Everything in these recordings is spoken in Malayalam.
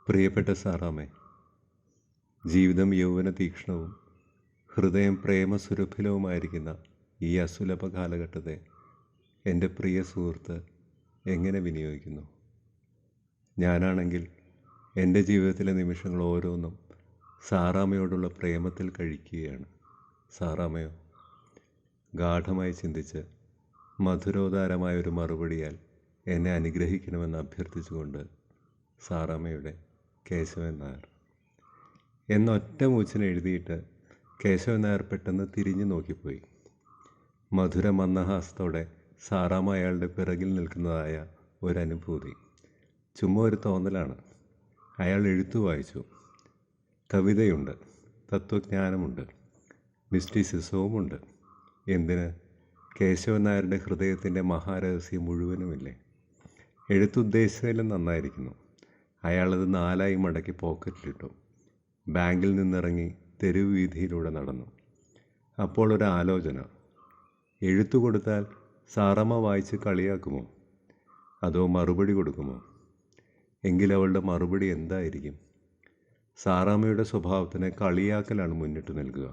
പ്രിയപ്പെട്ട സാറാമേ, ജീവിതം യൗവന തീക്ഷ്ണവും ഹൃദയം പ്രേമസുരഭിലവുമായിരിക്കുന്ന ഈ അസുലഭ കാലഘട്ടത്തെ എൻ്റെ പ്രിയ സുഹൃത്ത് എങ്ങനെ വിനിയോഗിക്കുന്നു? ഞാനാണെങ്കിൽ എൻ്റെ ജീവിതത്തിലെ നിമിഷങ്ങൾ ഓരോന്നും സാറാമയോടുള്ള പ്രേമത്തിൽ കഴിക്കുകയാണ്. സാറാമയോ ഗാഠമായി ചിന്തിച്ച് മധുരോദാരമായൊരു മറുപടിയാൽ എന്നെ അനുഗ്രഹിക്കണമെന്ന് അഭ്യർത്ഥിച്ചുകൊണ്ട് സാറാമയുടെ കേശവൻ നായർ എന്നൊറ്റ മൂച്ചിന് എഴുതിയിട്ട് കേശവൻ നായർ പെട്ടെന്ന് തിരിഞ്ഞു നോക്കിപ്പോയി. മധുര മന്ദഹാസത്തോടെ സാറാമ അയാളുടെ പിറകിൽ നിൽക്കുന്നതായ ഒരനുഭൂതി ചുമ്മാ ഒരു തോന്നലാണ്. അയാൾ എഴുത്തു വായിച്ചു. കവിതയുണ്ട്, തത്വജ്ഞാനമുണ്ട്, മിസ്റ്റിസിസവുമുണ്ട്. എന്തിന്, കേശവൻ നായരുടെ ഹൃദയത്തിൻ്റെ മഹാരഹസ്യം മുഴുവനുമില്ലേ? എഴുത്തുദ്ദേശിച്ചതിലും നന്നായിരിക്കുന്നു. അയാളത് 4 മടക്കി പോക്കറ്റിലിട്ടു. ബാങ്കിൽ നിന്നിറങ്ങി തെരുവ് വീതിയിലൂടെ നടന്നു. അപ്പോൾ ഒരു ആലോചന. എഴുത്തു കൊടുത്താൽ സാറമ്മ വായിച്ച് കളിയാക്കുമോ? അതോ മറുപടി കൊടുക്കുമോ? എങ്കിലവളുടെ മറുപടി എന്തായിരിക്കും? സാറാമ്മയുടെ സ്വഭാവത്തിന് കളിയാക്കലാണ് മുന്നിട്ട് നൽകുക.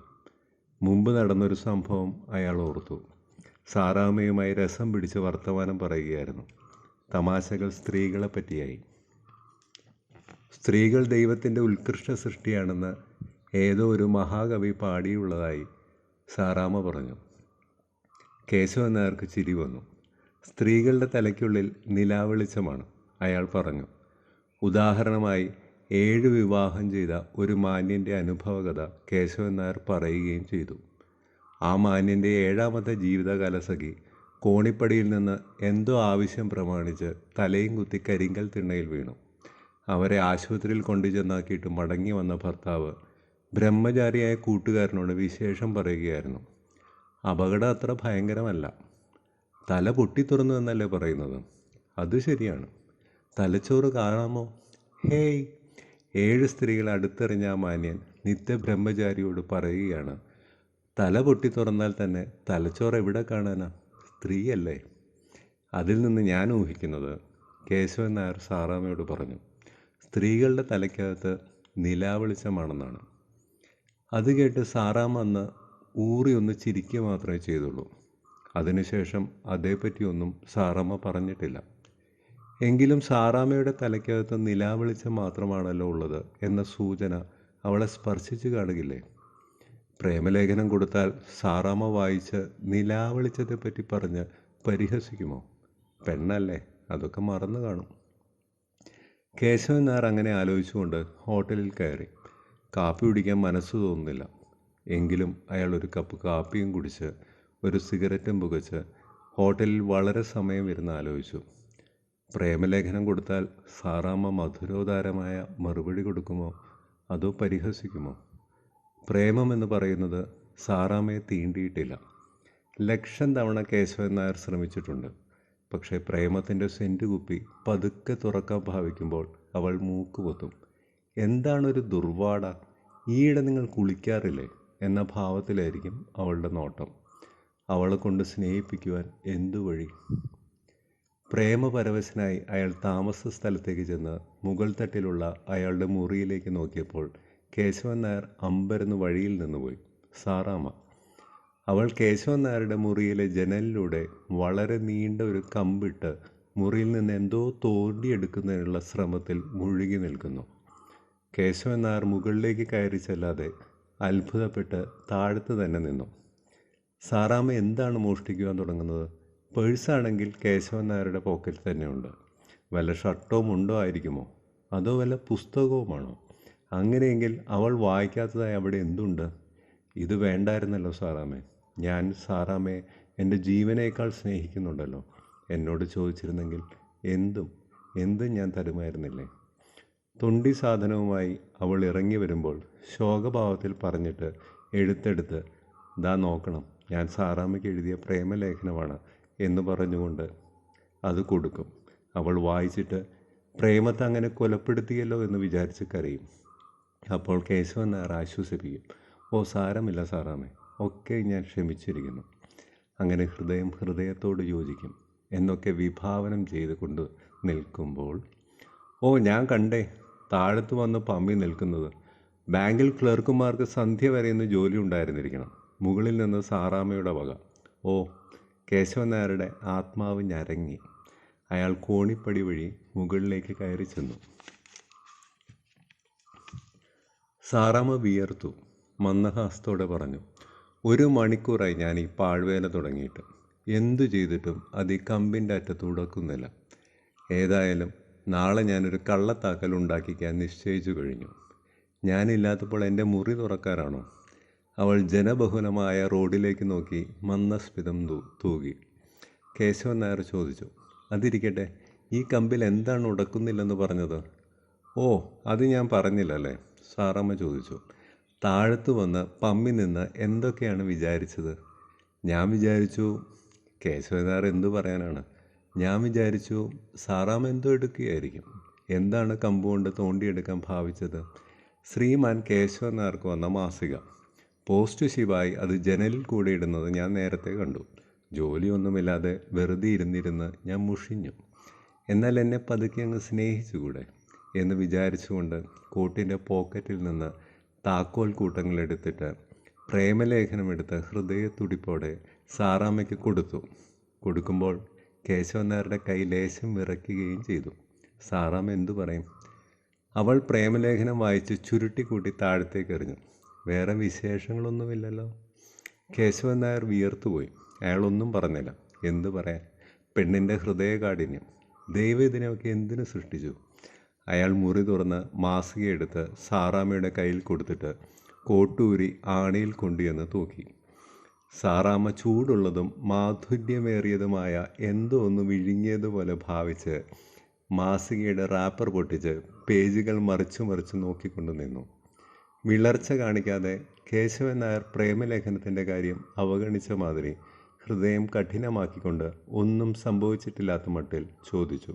മുമ്പ് നടന്നൊരു സംഭവം അയാൾ ഓർത്തു. സാറാമ്മയുമായി രസം പിടിച്ച് വർത്തമാനം പറയുകയായിരുന്നു. തമാശകൾ സ്ത്രീകളെ പറ്റിയായി. സ്ത്രീകൾ ദൈവത്തിൻ്റെ ഉത്കൃഷ്ട സൃഷ്ടിയാണെന്ന് ഏതോ ഒരു മഹാകവി പാടിയുള്ളതായി സാറാമ്മ പറഞ്ഞു. കേശവൻ നായർക്ക് ചിരി വന്നു. സ്ത്രീകളുടെ തലയ്ക്കുള്ളിൽ നിലാവെളിച്ചമാണ്, അയാൾ പറഞ്ഞു. ഉദാഹരണമായി 7 വിവാഹം ചെയ്ത ഒരു മാന്യൻ്റെ അനുഭവകഥ കേശവൻ നായർ പറയുകയും ചെയ്തു. ആ മാന്യൻ്റെ 7ാമത്തെ ജീവിതകാലസഖി കോണിപ്പടിയിൽ നിന്ന് എന്തോ ആവശ്യം പ്രമാണിച്ച് തലയും കുത്തി കരിങ്കൽ തിണ്ണയിൽ വീണു. അവരെ ആശുപത്രിയിൽ കൊണ്ടുചെന്നാക്കിയിട്ട് മടങ്ങി വന്ന ഭർത്താവ് ബ്രഹ്മചാരിയായ കൂട്ടുകാരനോട് വിശേഷം പറയുകയായിരുന്നു. അപകടം അത്ര ഭയങ്കരമല്ല, തല പൊട്ടിത്തുറന്നു എന്നല്ലേ പറയുന്നത്? അത് ശരിയാണ്. തലച്ചോറ് കാണാമോ? ഹേയ്! 7 സ്ത്രീകൾ അടുത്തെറിഞ്ഞ ആ മാന്യൻ നിത്യബ്രഹ്മചാരിയോട് പറയുകയാണ്, തല പൊട്ടി തുറന്നാൽ തന്നെ തലച്ചോറ് എവിടെ കാണാനാ? സ്ത്രീയല്ലേ? അതിൽ നിന്ന് ഞാൻ ഊഹിക്കുന്നത്, കേശവൻ നായർ സാറാമ്മയോട് പറഞ്ഞു, സ്ത്രീകളുടെ തലയ്ക്കകത്ത് നിലാവെളിച്ചമാണെന്നാണ്. അത് കേട്ട് സാറാമ്മ അന്ന് ഊറി ഒന്ന് ചിരിക്കുക മാത്രമേ ചെയ്തുള്ളൂ. അതിനുശേഷം അതേപ്പറ്റിയൊന്നും സാറാമ്മ പറഞ്ഞിട്ടില്ല. എങ്കിലും സാറാമ്മയുടെ തലയ്ക്കകത്ത് നിലാവെളിച്ചം മാത്രമാണല്ലോ ഉള്ളത് എന്ന സൂചന അവളെ സ്പർശിച്ചു കാണുകില്ലേ? പ്രേമലേഖനം കൊടുത്താൽ സാറാമ്മ വായിച്ച് നിലാവെളിച്ചത്തെപ്പറ്റി പറഞ്ഞ് പരിഹസിക്കുമോ? പെണ്ണല്ലേ, അതൊക്കെ മറന്നു കാണും. കേശവൻ നായർ അങ്ങനെ ആലോചിച്ചുകൊണ്ട് ഹോട്ടലിൽ കയറി. കാപ്പി കുടിക്കാൻ മനസ്സ് തോന്നുന്നില്ല. എങ്കിലും അയാൾ ഒരു കപ്പ് കാപ്പിയും കുടിച്ച് ഒരു സിഗരറ്റും പുകച്ച് ഹോട്ടലിൽ വളരെ സമയം ഇരുന്ന് ആലോചിച്ചു. പ്രേമലേഖനം കൊടുത്താൽ സാറാമ്മ മധുരോദാരമായ മറുപടി കൊടുക്കുമോ അതോ പരിഹസിക്കുമോ? പ്രേമം എന്ന് പറയുന്നത് സാറാമ്മയെ തീണ്ടിയിട്ടില്ല. 1,00,000 തവണ കേശവൻ നായർ ശ്രമിച്ചിട്ടുണ്ട്. പക്ഷേ പ്രേമത്തിൻ്റെ സെൻറ്റ് കുപ്പി പതുക്കെ തുറക്കാൻ ഭാവിക്കുമ്പോൾ അവൾ മൂക്കുപൊത്തും. എന്താണൊരു ദുർവാട, ഈയിടെ നിങ്ങൾ കുളിക്കാറില്ലേ എന്ന ഭാവത്തിലായിരിക്കും അവളുടെ നോട്ടം. അവളെ കൊണ്ട് സ്നേഹിപ്പിക്കുവാൻ എന്തു വഴി? പ്രേമപരവശനായി അയാൾ താമസ സ്ഥലത്തേക്ക് ചെന്ന് മുകൾ തട്ടിലുള്ള അയാളുടെ മുറിയിലേക്ക് നോക്കിയപ്പോൾ കേശവൻ നായർ അമ്പരന്ന് വഴിയിൽ നിന്നുപോയി. സാറാമ്മ. അവൾ കേശവൻ നായരുടെ മുറിയിലെ ജനലിലൂടെ വളരെ നീണ്ട ഒരു കമ്പിട്ട് മുറിയിൽ നിന്ന് എന്തോ തോണ്ടിയെടുക്കുന്നതിനുള്ള ശ്രമത്തിൽ മുഴുകി നിൽക്കുന്നു. കേശവൻ നായർ മുകളിലേക്ക് കയറി ചെല്ലാതെ അത്ഭുതപ്പെട്ട് താഴത്ത് തന്നെ നിന്നു. സാറാമ്മ എന്താണ് മോഷ്ടിക്കുവാൻ തുടങ്ങുന്നത്? പേഴ്സാണെങ്കിൽ കേശവൻ നായരുടെ പോക്കറ്റിൽ തന്നെയുണ്ട്. വല്ല ഷർട്ടോ മുണ്ടോ ആയിരിക്കുമോ? അതോ വല്ല പുസ്തകവുമാണോ? അങ്ങനെയെങ്കിൽ അവൾ വായിക്കാത്തതായി അവിടെ എന്തുണ്ട്? ഇത് വേണ്ടായിരുന്നല്ലോ സാറാമ്മേ. ഞാൻ സാറാമ്മയെ എൻ്റെ ജീവനേക്കാൾ സ്നേഹിക്കുന്നുണ്ടല്ലോ. എന്നോട് ചോദിച്ചിരുന്നെങ്കിൽ എന്തും ഞാൻ തരുമായിരുന്നില്ലേ? തൊണ്ടി സാധനവുമായി അവൾ ഇറങ്ങി വരുമ്പോൾ ശോകഭാവത്തിൽ പറഞ്ഞിട്ട് എഴുത്തെടുത്ത്, ദാ നോക്കണം, ഞാൻ സാറാമ്മയ്ക്ക് എഴുതിയ പ്രേമലേഖനമാണ് എന്ന് പറഞ്ഞുകൊണ്ട് അത് കൊടുക്കും. അവൾ വായിച്ചിട്ട് പ്രേമത്തെ അങ്ങനെ കൊലപ്പെടുത്തിയല്ലോ എന്ന് വിചാരിച്ച് കരയും. അപ്പോൾ കേശവൻ നായർ ആശ്വസിപ്പിക്കും, ഓ സാരമില്ല സാറാമ്മേ, ഒക്കെ ഞാൻ ക്ഷമിച്ചിരിക്കുന്നു. അങ്ങനെ ഹൃദയം ഹൃദയത്തോട് യോജിക്കും എന്നൊക്കെ വിഭാവനം ചെയ്തുകൊണ്ട് നിൽക്കുമ്പോൾ, ഓ ഞാൻ കണ്ടേ, താഴത്ത് വന്ന് പമ്മി നിൽക്കുന്നത്? ബാങ്കിൽ ക്ലർക്കുമാർക്ക് സന്ധ്യ വരെയൊന്ന് ജോലി ഉണ്ടായിരുന്നിരിക്കണം. മുകളിൽ നിന്ന് സാറാമ്മയുടെ വക. ഓ, കേശവൻ നായരുടെ ആത്മാവ് ഞരങ്ങി. അയാൾ കോണിപ്പടി വഴി മുകളിലേക്ക് കയറി ചെന്നു. സാറാമ്മ വിയർത്തു. മന്ദഹാസത്തോടെ പറഞ്ഞു, 1 മണിക്കൂറായി ഞാൻ ഈ പാഴ്വേല തുടങ്ങിയിട്ട്. എന്തു ചെയ്തിട്ടും അത് ഈ കമ്പിൻ്റെ അറ്റത്ത് ഉടക്കുന്നില്ല. ഏതായാലും നാളെ ഞാനൊരു കള്ളത്താക്കൽ ഉണ്ടാക്കിക്കാൻ നിശ്ചയിച്ചു കഴിഞ്ഞു. ഞാനില്ലാത്തപ്പോൾ എൻ്റെ മുറി തുറക്കാനാണോ? അവൾ ജനബഹുലമായ റോഡിലേക്ക് നോക്കി മന്ദസ്മിതം തൂകി. കേശവൻ നായർ ചോദിച്ചു, അതിരിക്കട്ടെ, ഈ കമ്പിൽ എന്താണ് ഉടക്കുന്നില്ലെന്ന് പറഞ്ഞത്? ഓ, അത് ഞാൻ പറഞ്ഞില്ലല്ലേ? സാറമ്മ ചോദിച്ചു. താഴത്ത് വന്ന് പമ്മി നിന്ന് എന്തൊക്കെയാണ് വിചാരിച്ചത്? ഞാൻ വിചാരിച്ചു. കേശവൻ നായർ എന്തു പറയാനാണ്? ഞാൻ വിചാരിച്ചു സാറാമ്മ എന്തോ എടുക്കുകയായിരിക്കും. എന്താണ് കമ്പുകൊണ്ട് തോണ്ടിയെടുക്കാൻ ഭാവിച്ചത്? ശ്രീമാൻ കേശവൻ നായർക്ക് വന്ന മാസിക. പോസ്റ്റ് ശിവായി അത് ജനലിൽ കൂടെ ഇടുന്നത് ഞാൻ നേരത്തെ കണ്ടു. ജോലിയൊന്നുമില്ലാതെ വെറുതെ ഇരുന്നിരുന്ന് ഞാൻ മുഷിഞ്ഞു. എന്നാൽ എന്നെ പതുക്കെ അങ്ങ് സ്നേഹിച്ചുകൂടെ എന്ന് വിചാരിച്ചുകൊണ്ട് കോട്ടിൻ്റെ പോക്കറ്റിൽ നിന്ന് താക്കോൽ കൂട്ടങ്ങളെടുത്തിട്ട് പ്രേമലേഖനമെടുത്ത് ഹൃദയത്തുടിപ്പോടെ സാറാമ്മയ്ക്ക് കൊടുക്കുമ്പോൾ കേശവൻ നായരുടെ കൈ ലേശം വിറയ്ക്കുകയും ചെയ്തു. സാറാമ്മ എന്തു പറയും? അവൾ പ്രേമലേഖനം വായിച്ച് ചുരുട്ടിക്കൂട്ടി താഴത്തേക്ക് എറിഞ്ഞു. വേറെ വിശേഷങ്ങളൊന്നുമില്ലല്ലോ? കേശവൻ നായർ വിയർത്തുപോയി. അയാളൊന്നും പറഞ്ഞില്ല. എന്തു പറയാൻ? പെണ്ണിൻ്റെ ഹൃദയകാഠിന്യം. ദൈവം ഇതിനെയൊക്കെ എന്തിനു സൃഷ്ടിച്ചു? അയാൾ മുറി തുറന്ന് മാസികയെടുത്ത് സാറാമ്മയുടെ കയ്യിൽ കൊടുത്തിട്ട് കോട്ടൂരി ആണിയിൽ കൊണ്ടുവന്ന് തൂക്കി. സാറാമ്മ ചൂടുള്ളതും മാധുര്യമേറിയതുമായ എന്തോ ഒന്ന് വിഴുങ്ങിയതുപോലെ ഭാവിച്ച് മാസികയുടെ റാപ്പർ പൊട്ടിച്ച് പേജുകൾ മറിച്ചു നോക്കിക്കൊണ്ടു നിന്നു. വിളർച്ച കാണിക്കാതെ കേശവൻ നായർ പ്രേമലേഖനത്തിൻ്റെ കാര്യം അവഗണിച്ച മാതിരി ഹൃദയം കഠിനമാക്കിക്കൊണ്ട് ഒന്നും സംഭവിച്ചിട്ടില്ലാത്ത മട്ടിൽ ചോദിച്ചു,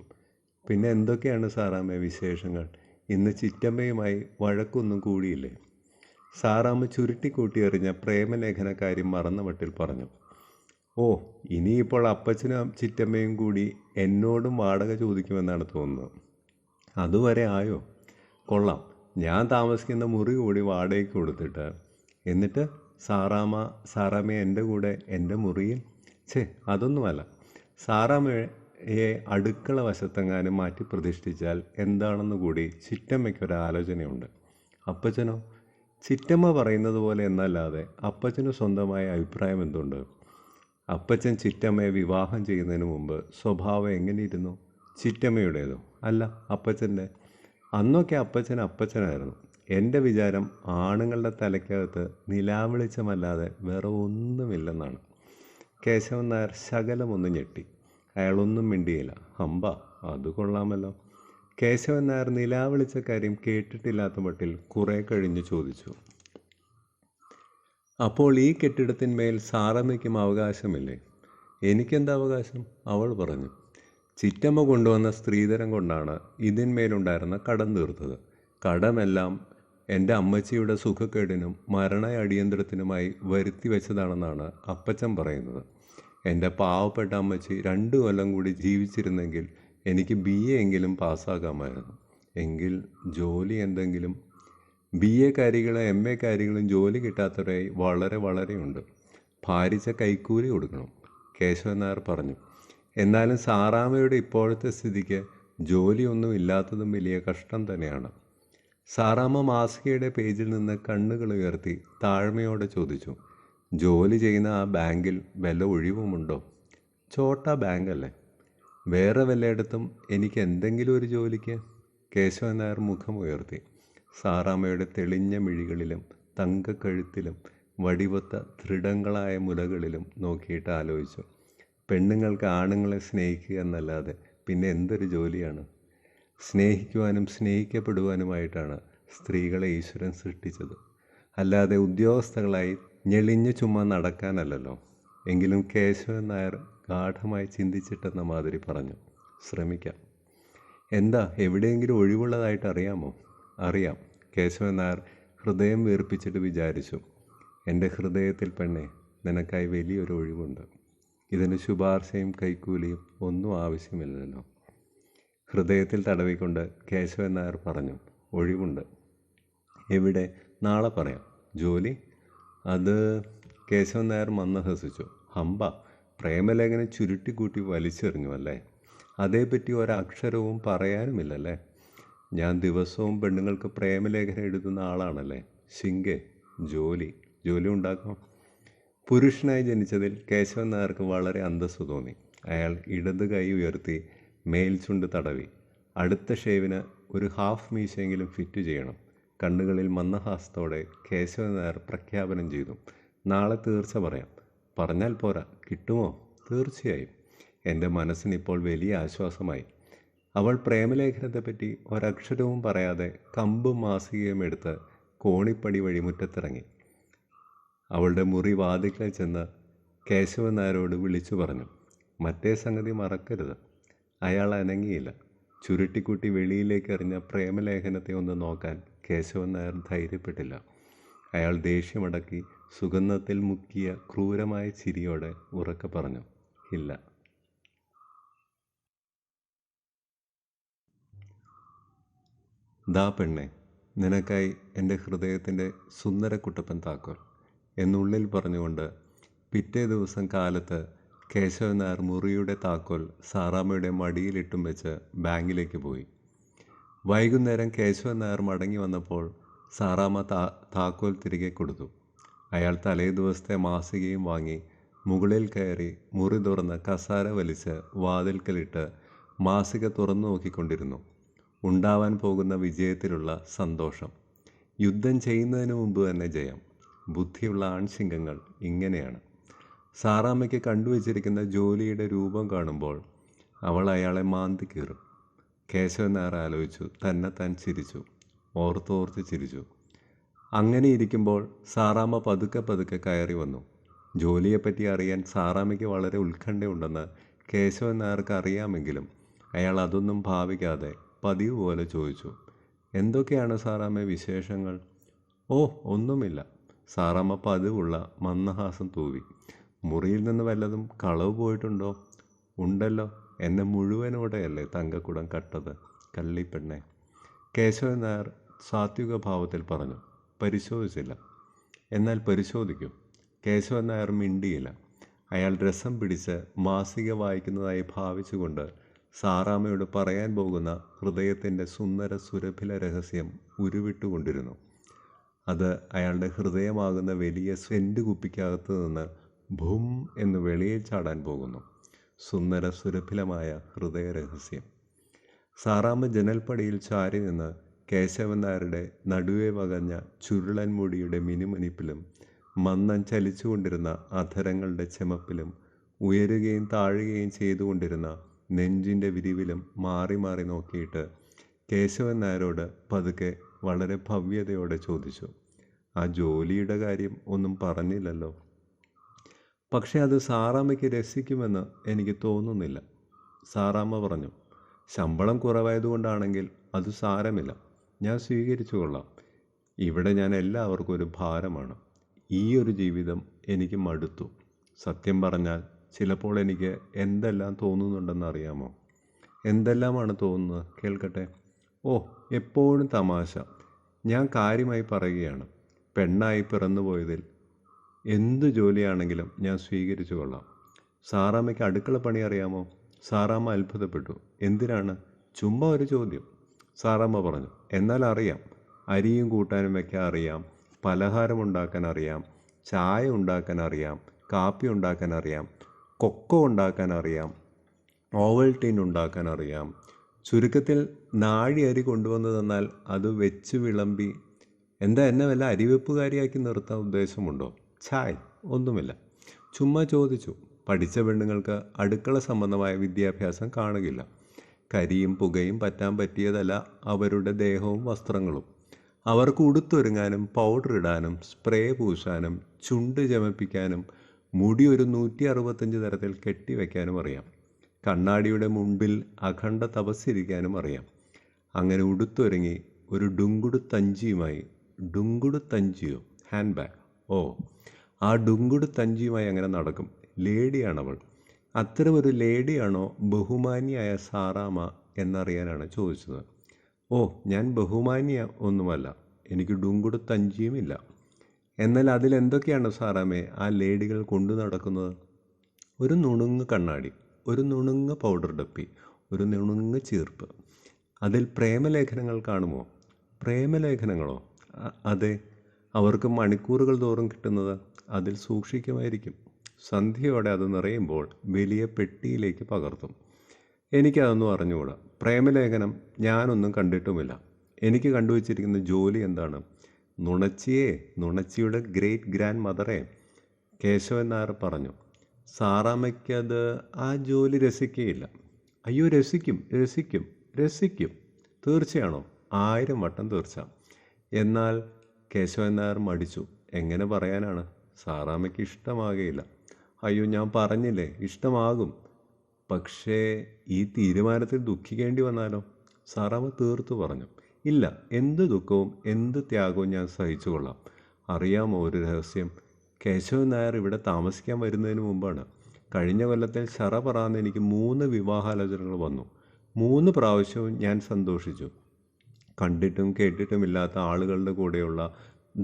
പിന്നെ എന്തൊക്കെയാണ് സാറാമ്മ വിശേഷങ്ങൾ? ഇന്ന് ചിറ്റമ്മയുമായി വഴക്കൊന്നും കൂടിയില്ലേ? സാറാമ്മ ചുരുട്ടിക്കൂട്ടി എറിഞ്ഞ പ്രേമലേഖന കാര്യം മറന്ന മട്ടിൽ പറഞ്ഞു. ഓ, ഇനിയിപ്പോൾ അപ്പച്ചനും ചിറ്റമ്മയും കൂടി എന്നോടും വാടക ചോദിക്കുമെന്നാണ് തോന്നുന്നത്. അതുവരെ ആയോ? കൊള്ളാം. ഞാൻ താമസിക്കുന്ന മുറി കൂടി വാടകയ്ക്ക് കൊടുത്തിട്ട് എന്നിട്ട് സാറാമ്മയെ എൻ്റെ കൂടെ എൻ്റെ മുറിയിൽ? അതൊന്നുമല്ല. സാറാമ്മയെ അടുക്കള വശത്തെങ്ങാനും മാറ്റി പ്രതിഷ്ഠിച്ചാൽ എന്താണെന്ന് കൂടി ചിറ്റമ്മയ്ക്കൊരാലോചനയുണ്ട്. അപ്പച്ചനോ? ചിറ്റമ്മ പറയുന്നത് പോലെ എന്നല്ലാതെ അപ്പച്ചന് സ്വന്തമായ അഭിപ്രായം എന്തുണ്ട്? അപ്പച്ചൻ ചിറ്റമ്മയെ വിവാഹം ചെയ്യുന്നതിന് മുമ്പ് സ്വഭാവം എങ്ങനെയിരുന്നു? ചിറ്റമ്മയുടേതോ? അല്ല, അപ്പച്ചൻ്റെ. അന്നൊക്കെ അപ്പച്ചനായിരുന്നു. എൻ്റെ വിചാരം ആണുങ്ങളുടെ തലയ്ക്കകത്ത് നിലാവെളിച്ചമല്ലാതെ വേറെ ഒന്നുമില്ലെന്നാണ്. കേശവൻ നായർ ശകലമൊന്ന് ഞെട്ടി. അയാളൊന്നും മിണ്ടിയില്ല. ഹമ്പ, അത് കൊള്ളാമല്ലോ. കേശവൻ നായർ നിലാവെളിച്ച കാര്യം കേട്ടിട്ടില്ലാത്ത മട്ടിൽ കുറേ കഴിഞ്ഞ് ചോദിച്ചു, അപ്പോൾ ഈ കെട്ടിടത്തിന്മേൽ സാറാമ്മയ്ക്കും അവകാശമില്ലേ? എനിക്കെന്താ അവകാശം? അവൾ പറഞ്ഞു. ചിറ്റമ്മ കൊണ്ടുവന്ന സ്ത്രീധനം കൊണ്ടാണ് ഇതിന്മേലുണ്ടായിരുന്ന കടം തീർത്തത്. കടമെല്ലാം എൻ്റെ അമ്മച്ചിയുടെ സുഖക്കേടിനും മരണ അടിയന്തരത്തിനുമായി വരുത്തി വെച്ചതാണെന്നാണ് അപ്പച്ചൻ പറയുന്നത്. എൻ്റെ പാവപ്പെട്ട അമ്മച്ചി 2 കൊല്ലം കൂടി ജീവിച്ചിരുന്നെങ്കിൽ എനിക്ക് BA എങ്കിലും പാസ്സാക്കാമായിരുന്നു. എങ്കിൽ ജോലി എന്തെങ്കിലും. BA കാരികളും MA കാരികളും ജോലി കിട്ടാത്തവരായി വളരെയുണ്ട്. ഭാരിച്ച കൈക്കൂലി കൊടുക്കണം. കേശവൻ നായർ പറഞ്ഞു. എന്നാലും സാറാമ്മയുടെ ഇപ്പോഴത്തെ സ്ഥിതിക്ക് ജോലിയൊന്നും ഇല്ലാത്തതും വലിയ കഷ്ടം തന്നെയാണ്. സാറാമ്മ മാസികയുടെ പേജിൽ നിന്ന് കണ്ണുകൾ ഉയർത്തി താഴ്മയോടെ ചോദിച്ചു, ജോലി ചെയ്യുന്ന ആ ബാങ്കിൽ വല്ല ഒഴിവുമുണ്ടോ? ചോട്ടാ ബാങ്കല്ലേ? വേറെ വല്ലയിടത്തും എനിക്ക് എന്തെങ്കിലും ഒരു ജോലിക്ക്? കേശവൻ നായർ മുഖമുയർത്തി. സാറാമ്മയുടെ തെളിഞ്ഞ മിഴികളിലും തങ്കക്കഴുത്തിലും വടിവൊത്ത ദൃഢങ്ങളായ മുലകളിലും നോക്കിയിട്ട് ആലോചിച്ചു. പെണ്ണുങ്ങൾക്ക് ആണുങ്ങളെ സ്നേഹിക്കുക എന്നല്ലാതെ പിന്നെ എന്തൊരു ജോലിയാണ്? സ്നേഹിക്കുവാനും സ്നേഹിക്കപ്പെടുവാനുമായിട്ടാണ് സ്ത്രീകളെ ഈശ്വരൻ സൃഷ്ടിച്ചത്, അല്ലാതെ ഉദ്യോഗസ്ഥകളായി ഞെളിഞ്ഞു ചുമ്മാ നടക്കാനല്ലല്ലോ. എങ്കിലും കേശവൻ നായർ ഗാഠമായി ചിന്തിച്ചിട്ടെന്ന മാതിരി പറഞ്ഞു, ശ്രമിക്കാം. എന്താ, എവിടെയെങ്കിലും ഒഴിവുള്ളതായിട്ട് അറിയാമോ? അറിയാം. കേശവൻ നായർ ഹൃദയം വീർപ്പിച്ചിട്ട് വിചാരിച്ചു, എൻ്റെ ഹൃദയത്തിൽ പെണ്ണെ, നിനക്കായി വലിയൊരു ഒഴിവുണ്ട്. ഇതിന് ശുപാർശയും കൈക്കൂലിയും ഒന്നും ആവശ്യമില്ലല്ലോ. ഹൃദയത്തിൽ തടവിക്കൊണ്ട് കേശവൻ നായർ പറഞ്ഞു, ഒഴിവുണ്ട്. എവിടെ? നാളെ പറയാം. ജോലി? അത് കേശവൻ നായർ മന്ദഹസിച്ചു. ഹമ്പ, പ്രേമലേഖനം ചുരുട്ടിക്കൂട്ടി വലിച്ചെറിഞ്ഞു അല്ലേ? അതേപ്പറ്റി ഒരക്ഷരവും പറയാനുമില്ലല്ലേ? ഞാൻ ദിവസവും പെണ്ണുങ്ങൾക്ക് പ്രേമലേഖനം എഴുതുന്ന ആളാണല്ലേ? ശിങ്കെ, ജോലി ഉണ്ടാക്കാം. പുരുഷനായി ജനിച്ചതിൽ കേശവൻ നായർക്ക് വളരെ അന്തസ്സ് തോന്നി. അയാൾ ഇടത് കൈ ഉയർത്തി മേൽചുണ്ട് തടവി. അടുത്ത ഷേവിന് ഒരു ഹാഫ് മീശയെങ്കിലും ഫിറ്റ് ചെയ്യണം. കണ്ണുകളിൽ മന്ദഹാസത്തോടെ കേശവൻ നായർ പ്രഖ്യാപനം ചെയ്തു. നാളെ തീർച്ച പറയാം. പറഞ്ഞാൽ പോരാ, കിട്ടുമോ? തീർച്ചയായും. എൻ്റെ മനസ്സിനിപ്പോൾ വലിയ ആശ്വാസമായി. അവൾ പ്രേമലേഖനത്തെപ്പറ്റി ഒരക്ഷരവും പറയാതെ കമ്പും മാസികയും എടുത്ത് കോണിപ്പടി വഴി മുറ്റത്തിറങ്ങി. അവളുടെ മുറി വാതിക്കൽ ചെന്ന് കേശവൻ നായരോട് വിളിച്ചു പറഞ്ഞു. മറ്റേ സംഗതി മറക്കരുത്. അയാൾ അനങ്ങിയില്ല. ചുരുട്ടിക്കുട്ടി വെളിയിലേക്ക് എറിഞ്ഞ പ്രേമലേഖനത്തെ ഒന്ന് നോക്കാൻ കേശവൻ നായർ ധൈര്യപ്പെട്ടില്ല. അയാൾ ദേഷ്യമടക്കി സുഗന്ധത്തിൽ മുക്കിയ ക്രൂരമായ ചിരിയോടെ ഉറക്കെ പറഞ്ഞു, ഇല്ല. ദാ പെണ്ണെ, നിനക്കായി എൻ്റെ ഹൃദയത്തിൻ്റെ സുന്ദരക്കുട്ടപ്പൻ താക്കോൽ എന്നുള്ളിൽ പറഞ്ഞുകൊണ്ട് പിറ്റേ ദിവസം കാലത്ത് കേശവൻ നായർ മുറിയുടെ താക്കോൽ സാറാമ്മയുടെ മടിയിലിട്ടും വെച്ച് ബാങ്കിലേക്ക് പോയി. വൈകുന്നേരം കേശവൻ നായർ മടങ്ങി വന്നപ്പോൾ സാറാമ്മ താക്കോൽ തിരികെ കൊടുത്തു. അയാൾ തലേ ദിവസത്തെ മാസികയും വാങ്ങി മുകളിൽ കയറി മുറി തുറന്ന് കസാര വലിച്ച് വാതിൽക്കലിട്ട് മാസിക തുറന്നു നോക്കിക്കൊണ്ടിരുന്നു. ഉണ്ടാവാൻ പോകുന്ന വിജയത്തിലുള്ള സന്തോഷം. യുദ്ധം ചെയ്യുന്നതിന് മുമ്പ് തന്നെ ജയം. ബുദ്ധിയുള്ള ആൺസിംഗങ്ങൾ ഇങ്ങനെയാണ്. സാറാമ്മയ്ക്ക് കണ്ടുവച്ചിരിക്കുന്ന ജോലിയുടെ രൂപം കാണുമ്പോൾ അവൾ അയാളെ മാന്തി കീറും. കേശവൻ നായർ ആലോചിച്ചു. തന്നെത്താൻ ചിരിച്ചു. ഓർത്തോർത്ത് ചിരിച്ചു. അങ്ങനെ ഇരിക്കുമ്പോൾ സാറാമ്മ പതുക്കെ കയറി വന്നു. ജോലിയെപ്പറ്റി അറിയാൻ സാറാമ്മയ്ക്ക് വളരെ ഉത്കണ്ഠയുണ്ടെന്ന് കേശവൻ നായർക്ക് അറിയാമെങ്കിലും അയാൾ അതൊന്നും ഭാവിക്കാതെ പതിവ് പോലെ ചോദിച്ചു. എന്തൊക്കെയാണ് സാറാമ്മ വിശേഷങ്ങൾ? ഓ, ഒന്നുമില്ല. സാറാമ്മ പതിവുള്ള മന്ദഹാസം തൂവി. മുറിയിൽ നിന്ന് വല്ലതും കളവ് പോയിട്ടുണ്ടോ? ഉണ്ടല്ലോ. എന്നെ മുഴുവനോടെയല്ലേ തങ്കക്കുടം കട്ടത്, കള്ളിപ്പെണ്ണെ. കേശവൻ നായർ സാത്വിക ഭാവത്തിൽ പറഞ്ഞു. പരിശോധിച്ചില്ല. എന്നാൽ പരിശോധിക്കും. കേശവൻ നായർ മിണ്ടിയില്ല. അയാൾ രസം പിടിച്ച് മാസിക വായിക്കുന്നതായി ഭാവിച്ചുകൊണ്ട് സാറാമ്മയോട് പറയാൻ പോകുന്ന ഹൃദയത്തിൻ്റെ സുന്ദര സുരഭില രഹസ്യം ഉരുവിട്ടുകൊണ്ടിരുന്നു. അത് അയാളുടെ ഹൃദയമാകുന്ന വലിയ സെൻറ്റ് കുപ്പിക്കകത്ത് നിന്ന് ഭൂം എന്ന് വെളിയിൽ ചാടാൻ പോകുന്നു. സുന്ദര സുരഭിലമായ ഹൃദയരഹസ്യം. സാറാമ്മ ജനൽപ്പടിയിൽ ചാരി നിന്ന് കേശവൻ നായരുടെ നടുവേ വകഞ്ഞ ചുരുളൻ മുടിയുടെ മിനുമിനിപ്പിലും മന്ദം ചലിച്ചുകൊണ്ടിരുന്ന അധരങ്ങളുടെ ചെമപ്പിലും ഉയരുകയും താഴുകയും ചെയ്തുകൊണ്ടിരുന്ന നെഞ്ചിൻ്റെ വിരിവിലും മാറി മാറി നോക്കിയിട്ട് കേശവൻ നായരോട് പതുക്കെ വളരെ ഭവ്യതയോടെ ചോദിച്ചു, ആ ജോലിയുടെ കാര്യം ഒന്നും പറഞ്ഞില്ലല്ലോ? പക്ഷെ അത് സാറാമ്മയ്ക്ക് രസിക്കുമെന്ന് എനിക്ക് തോന്നുന്നില്ല. സാറാമ്മ പറഞ്ഞു. ശമ്പളം കുറവായതുകൊണ്ടാണെങ്കിൽ അത് സാരമില്ല, ഞാൻ സ്വീകരിച്ചു കൊള്ളാം. ഇവിടെ ഞാൻ എല്ലാവർക്കും ഒരു ഭാരമാണ്. ഈ ഒരു ജീവിതം എനിക്ക് മടുത്തു. സത്യം പറഞ്ഞാൽ ചിലപ്പോൾ എനിക്ക് എന്തെല്ലാം തോന്നുന്നുണ്ടെന്ന് അറിയാമോ? എന്തെല്ലാമാണ് തോന്നുന്നത്? കേൾക്കട്ടെ. ഓ, എപ്പോഴും തമാശ. ഞാൻ കാര്യമായി പറയുകയാണ്. പെണ്ണായി പിറന്നുപോയതിൽ എന്ത് ജോലിയാണെങ്കിലും ഞാൻ സ്വീകരിച്ചു കൊള്ളാം. സാറാമ്മയ്ക്ക് അടുക്കള പണി അറിയാമോ? സാറാമ്മ അത്ഭുതപ്പെട്ടു. എന്തിനാണ്? ചുമ്മാ ഒരു ചോദ്യം. സാറാമ്മ പറഞ്ഞു. എന്നാൽ അറിയാം. അരിയും കൂട്ടാനും വയ്ക്കാൻ അറിയാം, പലഹാരം ഉണ്ടാക്കാൻ അറിയാം, ചായ ഉണ്ടാക്കാൻ അറിയാം, കാപ്പി ഉണ്ടാക്കാൻ അറിയാം, കൊക്കോ ഉണ്ടാക്കാൻ അറിയാം, ഓവൽറ്റീൻ ഉണ്ടാക്കാൻ അറിയാം. ചുരുക്കത്തിൽ നാഴി അരി കൊണ്ടുവന്ന് തന്നാൽ അത് വെച്ച് വിളമ്പി. എന്താ, എന്നെ വല്ല അരിവെപ്പുകാരിയാക്കി നിർത്താൻ ഉദ്ദേശമുണ്ടോ? ഛായ്, ഒന്നുമില്ല. ചുമ്മാ ചോദിച്ചു. പഠിച്ച പെണ്ണുങ്ങൾക്ക് അടുക്കള സംബന്ധമായ വിദ്യാഭ്യാസം കാണുകയില്ല. കരിയും പുകയും പറ്റാൻ പറ്റിയതല്ല അവരുടെ ദേഹവും വസ്ത്രങ്ങളും. അവർക്ക് ഉടുത്തൊരുങ്ങാനും പൗഡർ ഇടാനും സ്പ്രേ പൂശാനും ചുണ്ട് ചമപ്പിക്കാനും മുടി ഒരു 165 തരത്തിൽ കെട്ടിവെക്കാനും അറിയാം. കണ്ണാടിയുടെ മുൻപിൽ അഖണ്ഡ തപസ്സിരിക്കാനും അറിയാം. അങ്ങനെ ഉടുത്തൊരുങ്ങി ഒരു ഡുങ്കുടു തഞ്ചിയോ ഹാൻഡ് ബാഗ്, ഓ, ആ ഡുങ്കുടു തഞ്ചിയുമായി അങ്ങനെ നടക്കും. ലേഡിയാണവൾ. അത്തരമൊരു ലേഡിയാണോ ബഹുമാനിയായ സാറാമ്മ എന്നറിയാനാണ് ചോദിച്ചത്. ഓ, ഞാൻ ബഹുമാന്യ ഒന്നുമല്ല, എനിക്ക് ഡുങ്കുടുത്തഞ്ചിയുമില്ല. എന്നാൽ അതിലെന്തൊക്കെയാണ് സാറാമ്മേ ആ ലേഡികൾ കൊണ്ടു നടക്കുന്നത്? ഒരു നുണുങ്ങ് കണ്ണാടി, ഒരു നുണുങ്ങ് പൗഡർ ഡപ്പി, ഒരു നുണുങ്ങ് ചീർപ്പ്. അതിൽ പ്രേമലേഖനങ്ങൾ കാണുമോ? പ്രേമലേഖനങ്ങളോ? അതെ. അവർക്ക് മണിക്കൂറുകൾ തോറും കിട്ടുന്നത് അതിൽ സൂക്ഷിക്കുമായിരിക്കും. സന്ധ്യയോടെ അത് നിറയുമ്പോൾ വലിയ പെട്ടിയിലേക്ക് പകർത്തും. എനിക്കതൊന്നും അറിഞ്ഞുകൂടാ. പ്രേമലേഖനം ഞാനൊന്നും കണ്ടിട്ടുമില്ല. എനിക്ക് കണ്ടുവച്ചിരിക്കുന്ന ജോലി എന്താണ്? നുണച്ചിയെ, നുണച്ചിയുടെ ഗ്രേറ്റ് ഗ്രാൻഡ് മദറെ, കേശവൻ നായർ പറഞ്ഞു. സാറാമ്മയ്ക്കത് ആ ജോലി രസിക്കുകയില്ല. അയ്യോ, രസിക്കും, രസിക്കും, രസിക്കും. തീർച്ചയാണോ? 1000 വട്ടം തീർച്ച. എന്നാൽ കേശവൻ നായർ മടിച്ചു. എങ്ങനെ പറയാനാണ്? സാറാമ്മയ്ക്ക് ഇഷ്ടമാകുകയില്ല. അയ്യോ, ഞാൻ പറഞ്ഞില്ലേ, ഇഷ്ടമാകും. പക്ഷേ ഈ തീരുമാനത്തിൽ ദുഃഖിക്കേണ്ടി വന്നാലോ? സാറാമ്മ തീർത്തു പറഞ്ഞു. ഇല്ല, എന്ത് ദുഃഖവും എന്ത് ത്യാഗവും ഞാൻ സഹിച്ചു കൊള്ളാം. അറിയാമോ ഒരു രഹസ്യം? കേശവൻ നായർ ഇവിടെ താമസിക്കാൻ വരുന്നതിന് മുമ്പാണ് കഴിഞ്ഞ കൊല്ലത്തിൽ പറന്ന് എനിക്ക് 3 വിവാഹാലോചനകൾ വന്നു. 3 പ്രാവശ്യവും ഞാൻ സന്തോഷിച്ചു. കണ്ടിട്ടും കേട്ടിട്ടുമില്ലാത്ത ആളുകളുടെ കൂടെയുള്ള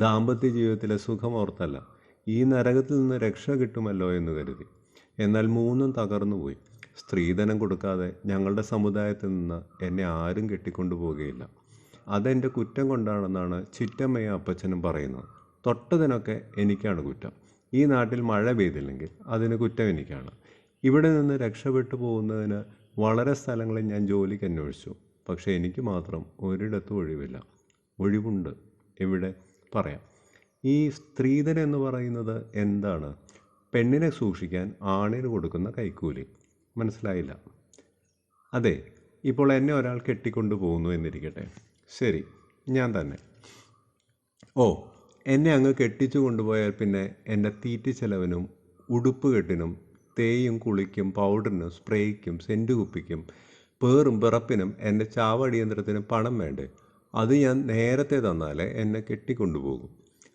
ദാമ്പത്യ ജീവിതത്തിലെ സുഖമോർത്തല്ല, ഈ നരകത്തിൽ നിന്ന് രക്ഷ കിട്ടുമല്ലോ എന്ന് കരുതി. എന്നാൽ 3ഉം തകർന്നുപോയി. സ്ത്രീധനം കൊടുക്കാതെ ഞങ്ങളുടെ സമുദായത്തിൽ നിന്ന് എന്നെ ആരും കെട്ടിക്കൊണ്ടുപോകുകയില്ല. അതെൻ്റെ കുറ്റം കൊണ്ടാണെന്നാണ് ചിറ്റമ്മയും അപ്പച്ചനും പറയുന്നത്. തൊട്ടതിനൊക്കെ എനിക്കാണ് കുറ്റം. ഈ നാട്ടിൽ മഴ പെയ്തില്ലെങ്കിൽ അതിന് കുറ്റം എനിക്കാണ്. ഇവിടെ നിന്ന് രക്ഷപ്പെട്ടു പോകുന്നതിന് വളരെ സ്ഥലങ്ങളിൽ ഞാൻ ജോലിക്ക് അന്വേഷിച്ചു. പക്ഷേ എനിക്ക് മാത്രം ഒരിടത്തും ഒഴിവില്ല. ഒഴിവുണ്ട്. എവിടെ? പറയാം. ഈ സ്ത്രീധനം എന്ന് പറയുന്നത് എന്താണ്? പെണ്ണിനെ സൂക്ഷിക്കാൻ ആണിന് കൊടുക്കുന്ന കൈക്കൂലി. മനസ്സിലായില്ല? അതെ. ഇപ്പോൾ എന്നെ ഒരാൾ കെട്ടിക്കൊണ്ടു പോകുന്നു എന്നിരിക്കട്ടെ. ശരി, ഞാൻ തന്നെ. ഓ, എന്നെ അങ്ങ് കെട്ടിച്ചു കൊണ്ടുപോയാൽ പിന്നെ എൻ്റെ തീറ്റ ചെലവിനും ഉടുപ്പ് കെട്ടിനും തേയും കുളിക്കും പൗഡറിനും സ്പ്രേയ്ക്കും സെൻറ്റ് കുപ്പിക്കും പേറും പിറപ്പിനും എൻ്റെ ചാവടിയന്ത്രത്തിനും പണം വേണ്ടേ? അത് ഞാൻ നേരത്തെ തന്നാലേ എന്നെ കെട്ടിക്കൊണ്ടുപോകും.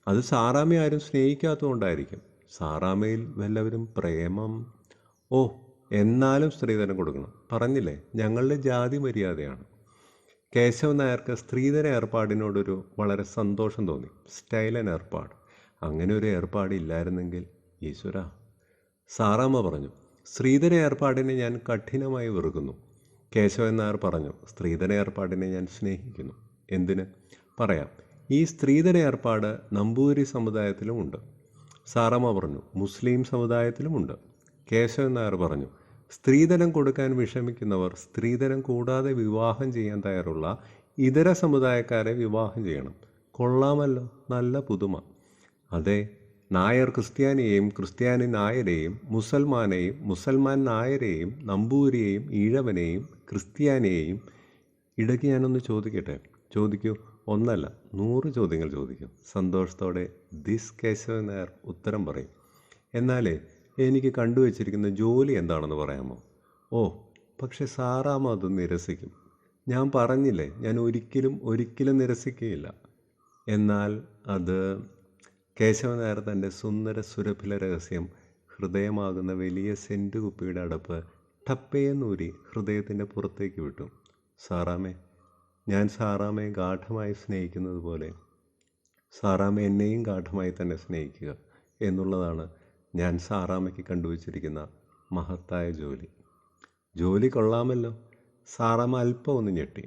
അത് സാറാമ്മ ആരും സ്നേഹിക്കാത്തതുകൊണ്ടായിരിക്കും. സാറാമ്മയിൽ വല്ലവരും പ്രേമം? ഓ, എന്നാലും സ്ത്രീധനം കൊടുക്കണം. പറഞ്ഞില്ലേ, ഞങ്ങളുടെ ജാതി മര്യാദയാണ്. കേശവൻ നായർക്ക് സ്ത്രീധന ഏർപ്പാടിനോടൊരു വളരെ സന്തോഷം തോന്നി. സ്റ്റൈലൻ ഏർപ്പാട്. അങ്ങനെ ഒരു ഏർപ്പാടില്ലായിരുന്നെങ്കിൽ ഈശ്വര. സാറാമ്മ പറഞ്ഞു. സ്ത്രീധന ഏർപ്പാടിനെ ഞാൻ കഠിനമായി വെറുക്കുന്നു. കേശവൻ നായർ പറഞ്ഞു. സ്ത്രീധന ഏർപ്പാടിനെ ഞാൻ സ്നേഹിക്കുന്നു. എന്തിന്? പറയാം. ഈ സ്ത്രീധന ഏർപ്പാട് നമ്പൂതിരി സമുദായത്തിലുമുണ്ട്. സാറാമ്മ പറഞ്ഞു. മുസ്ലിം സമുദായത്തിലുമുണ്ട്. കേശവൻ നായർ പറഞ്ഞു. സ്ത്രീധനം കൊടുക്കാൻ വിഷമിക്കുന്നവർ സ്ത്രീധനം കൂടാതെ വിവാഹം ചെയ്യാൻ തയ്യാറുള്ള ഇതര സമുദായക്കാരെ വിവാഹം ചെയ്യണം. കൊള്ളാമല്ലോ, നല്ല പുതുമ. അതെ, നായർ ക്രിസ്ത്യാനിയെയും ക്രിസ്ത്യാനി നായരെയും മുസൽമാനെയും മുസൽമാൻ നായരെയും നമ്പൂരിയെയും ഈഴവനെയും ക്രിസ്ത്യാനിയെയും. ഇടയ്ക്ക് ഞാനൊന്ന് ചോദിക്കട്ടെ? ചോദിക്കൂ. ഒന്നല്ല, 100 ചോദ്യങ്ങൾ ചോദിക്കും. സന്തോഷത്തോടെ ദിസ് കേശവൻ നായർ ഉത്തരം പറയും. എന്നാലേ എനിക്ക് കണ്ടുവച്ചിരിക്കുന്ന ജോലി എന്താണെന്ന് പറയാമോ? ഓ, പക്ഷെ സാറാമ്മ അത് നിരസിക്കും. ഞാൻ പറഞ്ഞില്ലേ, ഞാൻ ഒരിക്കലും നിരസിക്കുകയില്ല. എന്നാൽ അത് കേശവൻ നായർ തൻ്റെ സുന്ദര സുരഭില രഹസ്യം ഹൃദയമാകുന്ന വലിയ സെൻറ്റ് കുപ്പിയുടെ അടപ്പ് ടപ്പയെന്നൂരി ഹൃദയത്തിൻ്റെ പുറത്തേക്ക് വിട്ടു. സാറാമ്മേ, ഞാൻ സാറാമ്മയെ ഗാഠമായി സ്നേഹിക്കുന്നത് പോലെ സാറാമ്മ എന്നെയും ഗാഠമായി തന്നെ സ്നേഹിക്കുക എന്നുള്ളതാണ് ഞാൻ സാറാമ്മയ്ക്ക് കണ്ടുവച്ചിരിക്കുന്ന മഹത്തായ ജോലി. ജോലി കൊള്ളാമല്ലോ. സാറാമ്മ അല്പം ഒന്ന് ഞെട്ടി.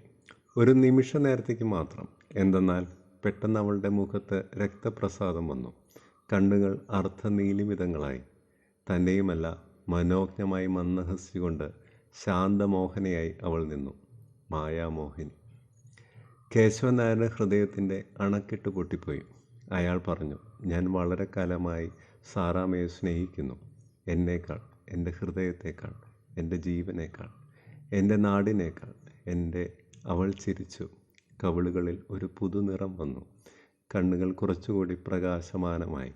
ഒരു നിമിഷ നേരത്തേക്ക് മാത്രം. എന്തെന്നാൽ പെട്ടെന്ന് അവളുടെ മുഖത്ത് രക്തപ്രസാദം വന്നു. കണ്ണുകൾ അർത്ഥനീലിമിതങ്ങളായി. തന്നെയുമല്ല, മനോജ്ഞമായി മന്ദഹസിച്ചുകൊണ്ട് ശാന്തമോഹനയായി അവൾ നിന്നു. മായാമോഹിനി. കേശവൻ നായരുടെ ഹൃദയത്തിൻ്റെ അണക്കെട്ട് പൊട്ടിപ്പോയി. അയാൾ പറഞ്ഞു. ഞാൻ വളരെ കാലമായി സാറാമ്മയെ സ്നേഹിക്കുന്നു. എന്നേക്കാൾ, എൻ്റെ ഹൃദയത്തേക്കാൾ, എൻ്റെ ജീവനേക്കാൾ, എൻ്റെ നാടിനേക്കാൾ. അവൾ ചിരിച്ചു. കവിളുകളിൽ ഒരു പുതുനിറം വന്നു. കണ്ണുകൾ കുറച്ചുകൂടി പ്രകാശമാനമായി.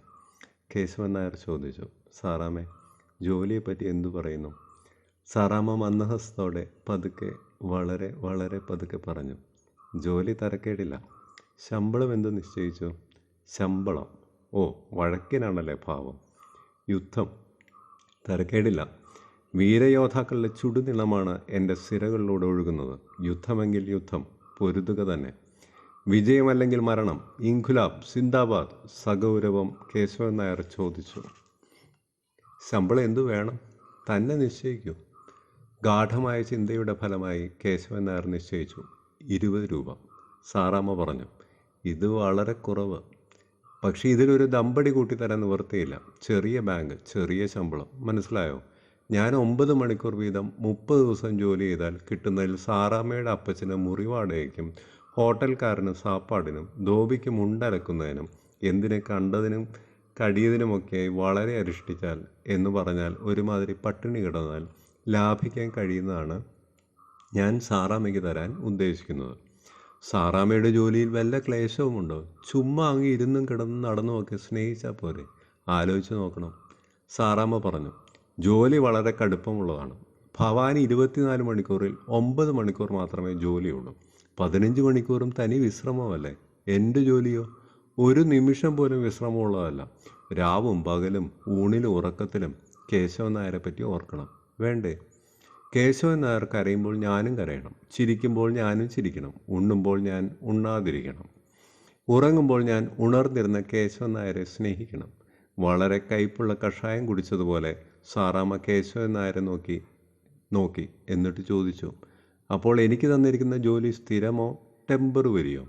കേശവൻ നായർ ചോദിച്ചു. സാറാമ്മേ, ജോലിയെപ്പറ്റി എന്തു പറയുന്നു? സാറാമ്മ മന്ദഹസ്തോടെ പതുക്കെ, വളരെ വളരെ പതുക്കെ പറഞ്ഞു. ജോലി തരക്കേടില്ല. ശമ്പളം എന്ത് നിശ്ചയിച്ചു? ശമ്പളം? ഓ, വഴക്കിനാണല്ലേ ഭാവം. യുദ്ധം? തരക്കേടില്ല. വീരയോദ്ധാക്കളുടെ ചുടുനിളമാണ് എൻ്റെ സിരകളിലൂടെ ഒഴുകുന്നത്. യുദ്ധമെങ്കിൽ യുദ്ധം, പൊരുതുക തന്നെ. വിജയമല്ലെങ്കിൽ മരണം, ഇൻഖുലാബ് സിന്ദാബാദ്, സഗൗരവം കേശവൻ നായർ ചോദിച്ചു. ശമ്പളം എന്തു വേണം? തന്നെ നിശ്ചയിക്കൂ. ഗാഠമായ ചിന്തയുടെ ഫലമായി കേശവൻ നായർ നിശ്ചയിച്ചു. 20 രൂപ. സാറാമ്മ പറഞ്ഞു, ഇത് വളരെ കുറവ്. പക്ഷേ ഇതിലൊരു ദമ്പടി കൂട്ടിത്തരാൻ നിവർത്തിയില്ല. ചെറിയ ബാങ്ക്, ചെറിയ ശമ്പളം, മനസ്സിലായോ? ഞാൻ 9 മണിക്കൂർ വീതം 30 ദിവസം ജോലി ചെയ്താൽ കിട്ടുന്നതിൽ സാറാമ്മയുടെ അപ്പച്ചന് മുറി വാടകയ്ക്കും ഹോട്ടൽക്കാരനും സാപ്പാടിനും ധോബിക്ക് മുണ്ടലക്കുന്നതിനും എന്തിനെ കണ്ടതിനും കടിയതിനുമൊക്കെയായി വളരെ അരിഷ്ടിച്ചാൽ എന്ന് പറഞ്ഞാൽ ഒരുമാതിരി പട്ടിണി കിടന്നാൽ ലാഭിക്കാൻ കഴിയുന്നതാണ് ഞാൻ സാറാമ്മയ്ക്ക് തരാൻ ഉദ്ദേശിക്കുന്നത്. സാറാമ്മയുടെ ജോലിയിൽ വല്ല ക്ലേശവുമുണ്ടോ? ചുമ്മാ അങ്ങ് ഇരുന്നും കിടന്നും നടന്നുമൊക്കെ സ്നേഹിച്ചാൽ പോരെ? ആലോചിച്ച് നോക്കണം. സാറാമ്മ പറഞ്ഞു, ജോലി വളരെ കടുപ്പമുള്ളതാണ്. ഭവാനി 24 മണിക്കൂറിൽ 9 മണിക്കൂർ മാത്രമേ ജോലിയുള്ളൂ. 15 മണിക്കൂറും തനി വിശ്രമമല്ലേ. എൻ്റെ ജോലിയോ ഒരു നിമിഷം പോലും വിശ്രമമുള്ളതല്ല. രാവും പകലും ഊണിലും ഉറക്കത്തിലും കേശവൻ നായരെ പറ്റി ഓർക്കണം, വേണ്ടേ? കേശവൻ നായർ കരയുമ്പോൾ ഞാനും കരയണം, ചിരിക്കുമ്പോൾ ഞാനും ചിരിക്കണം, ഉണ്ണുമ്പോൾ ഞാൻ ഉണ്ണാതിരിക്കണം, ഉറങ്ങുമ്പോൾ ഞാൻ ഉണർന്നിരുന്ന കേശവൻ നായരെ സ്നേഹിക്കണം. വളരെ കയ്പുള്ള കഷായം കുടിച്ചതുപോലെ സാറാമ്മ കേശവൻ നായരെ നോക്കി എന്നിട്ട് ചോദിച്ചു, അപ്പോൾ എനിക്ക് തന്നിരിക്കുന്ന ജോലി സ്ഥിരമോ ടെമ്പററിയോ?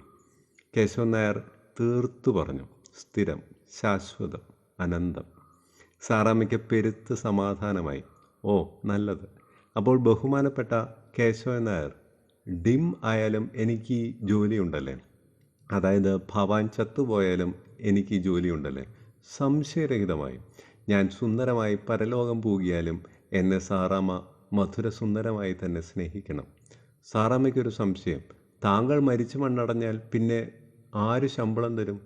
കേശവൻ നായർ തീർത്തു പറഞ്ഞു, സ്ഥിരം, ശാശ്വതം, അനന്തം. സാറാമ്മയ്ക്ക് പെരുത്ത് സമാധാനമായി. ഓ, നല്ലത്. അപ്പോൾ ബഹുമാനപ്പെട്ട കേശവൻ നായർ, ഡിം ആയാലും എനിക്ക് ജോലിയുണ്ടല്ലേ? അതായത് ഭവാൻ ചത്തുപോയാലും എനിക്ക് ജോലിയുണ്ടല്ലേ? സംശയരഹിതമായി. ഞാൻ സുന്ദരമായി പരലോകം പൂകിയാലും എന്നെ സാറാമ്മ മധുര സുന്ദരമായി തന്നെ സ്നേഹിക്കണം. സാറാമ്മയ്ക്കൊരു സംശയം, താങ്കൾ മരിച്ചു മണ്ണടഞ്ഞാൽ പിന്നെ ആര് ശമ്പളം തരും?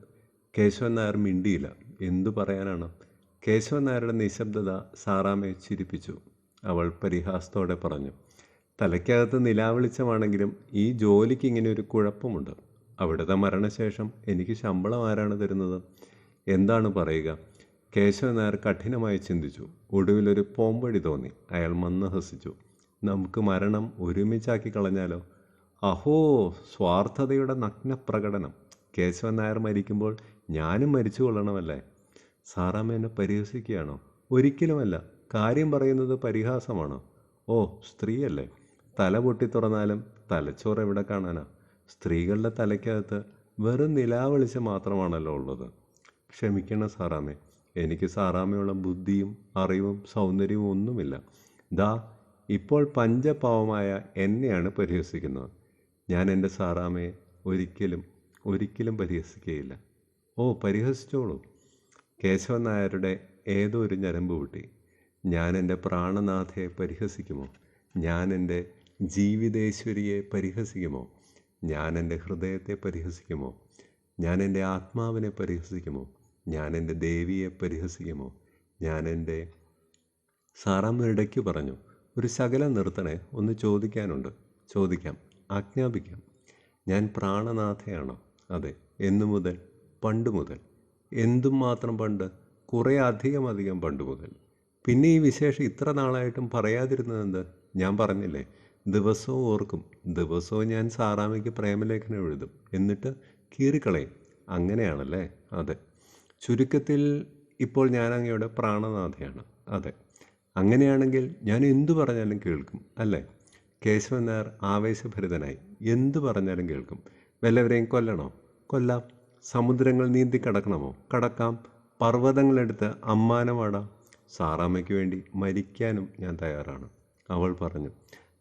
കേശവൻ നായർ മിണ്ടിയില്ല. എന്തു പറയാനാണ്? കേശവൻ നായരുടെ നിശബ്ദത സാറാമ്മയെ ചിരിപ്പിച്ചു. അവൾ പരിഹാസത്തോടെ പറഞ്ഞു, തലയ്ക്കകത്ത് നിലാവെളിച്ചമാണെങ്കിലും ഈ ജോലിക്ക് ഇങ്ങനെ ഒരു കുഴപ്പമുണ്ട്. അവിടുത്തെ മരണശേഷം എനിക്ക് ശമ്പളം ആരാണ് തരുന്നത്? എന്താണ് പറയുക? കേശവൻ നായർ കഠിനമായി ചിന്തിച്ചു. ഒടുവിലൊരു പോംവഴി തോന്നി. അയാൾ മന്ദഹസിച്ചു. നമുക്ക് മരണം ഒരുമിച്ചാക്കി കളഞ്ഞാലോ? അഹോ, സ്വാർത്ഥതയുടെ നഗ്നപ്രകടനം. കേശവൻ നായർ മരിക്കുമ്പോൾ ഞാനും മരിച്ചു കൊള്ളണമല്ലേ? സാറാമ്മ എന്നെ പരിഹസിക്കുകയാണോ? ഒരിക്കലുമല്ല. കാര്യം പറയുന്നത് പരിഹാസമാണോ? ഓ, സ്ത്രീയല്ലേ. തല പൊട്ടി തുറന്നാലും തലച്ചോറ് എവിടെ കാണാനാ? സ്ത്രീകളുടെ തലയ്ക്കകത്ത് വെറും നിലാവെളിച്ചം മാത്രമാണല്ലോ ഉള്ളത്. ക്ഷമിക്കണം സാറാമ്മേ, എനിക്ക് സാറാമ്മയുള്ള ബുദ്ധിയും അറിവും സൗന്ദര്യവും ഒന്നുമില്ല. ദാ ഇപ്പോൾ പഞ്ചപാവമായ എന്നെയാണ് പരിഹസിക്കുന്നത്. ഞാൻ എൻ്റെ സാറാമ്മയെ ഒരിക്കലും പരിഹസിക്കുകയില്ല. ഓ, പരിഹസിച്ചോളൂ. കേശവൻ നായരുടെ ഏതോ ഒരു ഞരമ്പ് പൊട്ടി. ഞാൻ എൻ്റെ പ്രാണനാഥയെ പരിഹസിക്കുമോ? ഞാൻ എൻ്റെ ജീവിതേശ്വരിയെ പരിഹസിക്കുമോ? ഞാൻ എൻ്റെ ഹൃദയത്തെ പരിഹസിക്കുമോ? ഞാൻ എൻ്റെ ആത്മാവിനെ പരിഹസിക്കുമോ? ഞാൻ എൻ്റെ ദേവിയെ പരിഹസിക്കുമോ? ഞാൻ എൻ്റെ... സാറാമ്മ ഇടയ്ക്ക് പറഞ്ഞു, ഒരു ശകലം നിർത്തണേ, ഒന്ന് ചോദിക്കാനുണ്ട്. ചോദിക്കാം, ആജ്ഞാപിക്കാം. ഞാൻ പ്രാണനാഥയാണോ? അതെ. എന്നു മുതൽ? പണ്ട് മുതൽ. എന്തും മാത്രം പണ്ട്? കുറേ അധികം പണ്ട് മുതൽ. പിന്നെ ഈ വിശേഷം ഇത്ര നാളായിട്ടും പറയാതിരുന്നതെന്ത്? ഞാൻ പറഞ്ഞില്ലേ, ദിവസവും ഓർക്കും. ദിവസവും ഞാൻ സാറാമ്മയ്ക്ക് പ്രേമലേഖനം എഴുതും, എന്നിട്ട് കീറിക്കളയും. അങ്ങനെയാണല്ലേ? അതെ. ചുരുക്കത്തിൽ ഇപ്പോൾ ഞാൻ അങ്ങയുടെ പ്രാണനാഥയാണ്. അതെ. അങ്ങനെയാണെങ്കിൽ ഞാൻ എന്തു പറഞ്ഞാലും കേൾക്കും, അല്ലേ? കേശവൻ നായർ ആവേശഭരിതനായി. എന്തു പറഞ്ഞാലും കേൾക്കും. വല്ലവരെയും കൊല്ലണോ? കൊല്ലാം. സമുദ്രങ്ങൾ നീന്തി കടക്കണമോ? കടക്കാം. പർവ്വതങ്ങളെടുത്ത് അമ്മാനമാടാം. സാറാമ്മയ്ക്ക് വേണ്ടി മരിക്കാനും ഞാൻ തയ്യാറാണ്. അവൾ പറഞ്ഞു,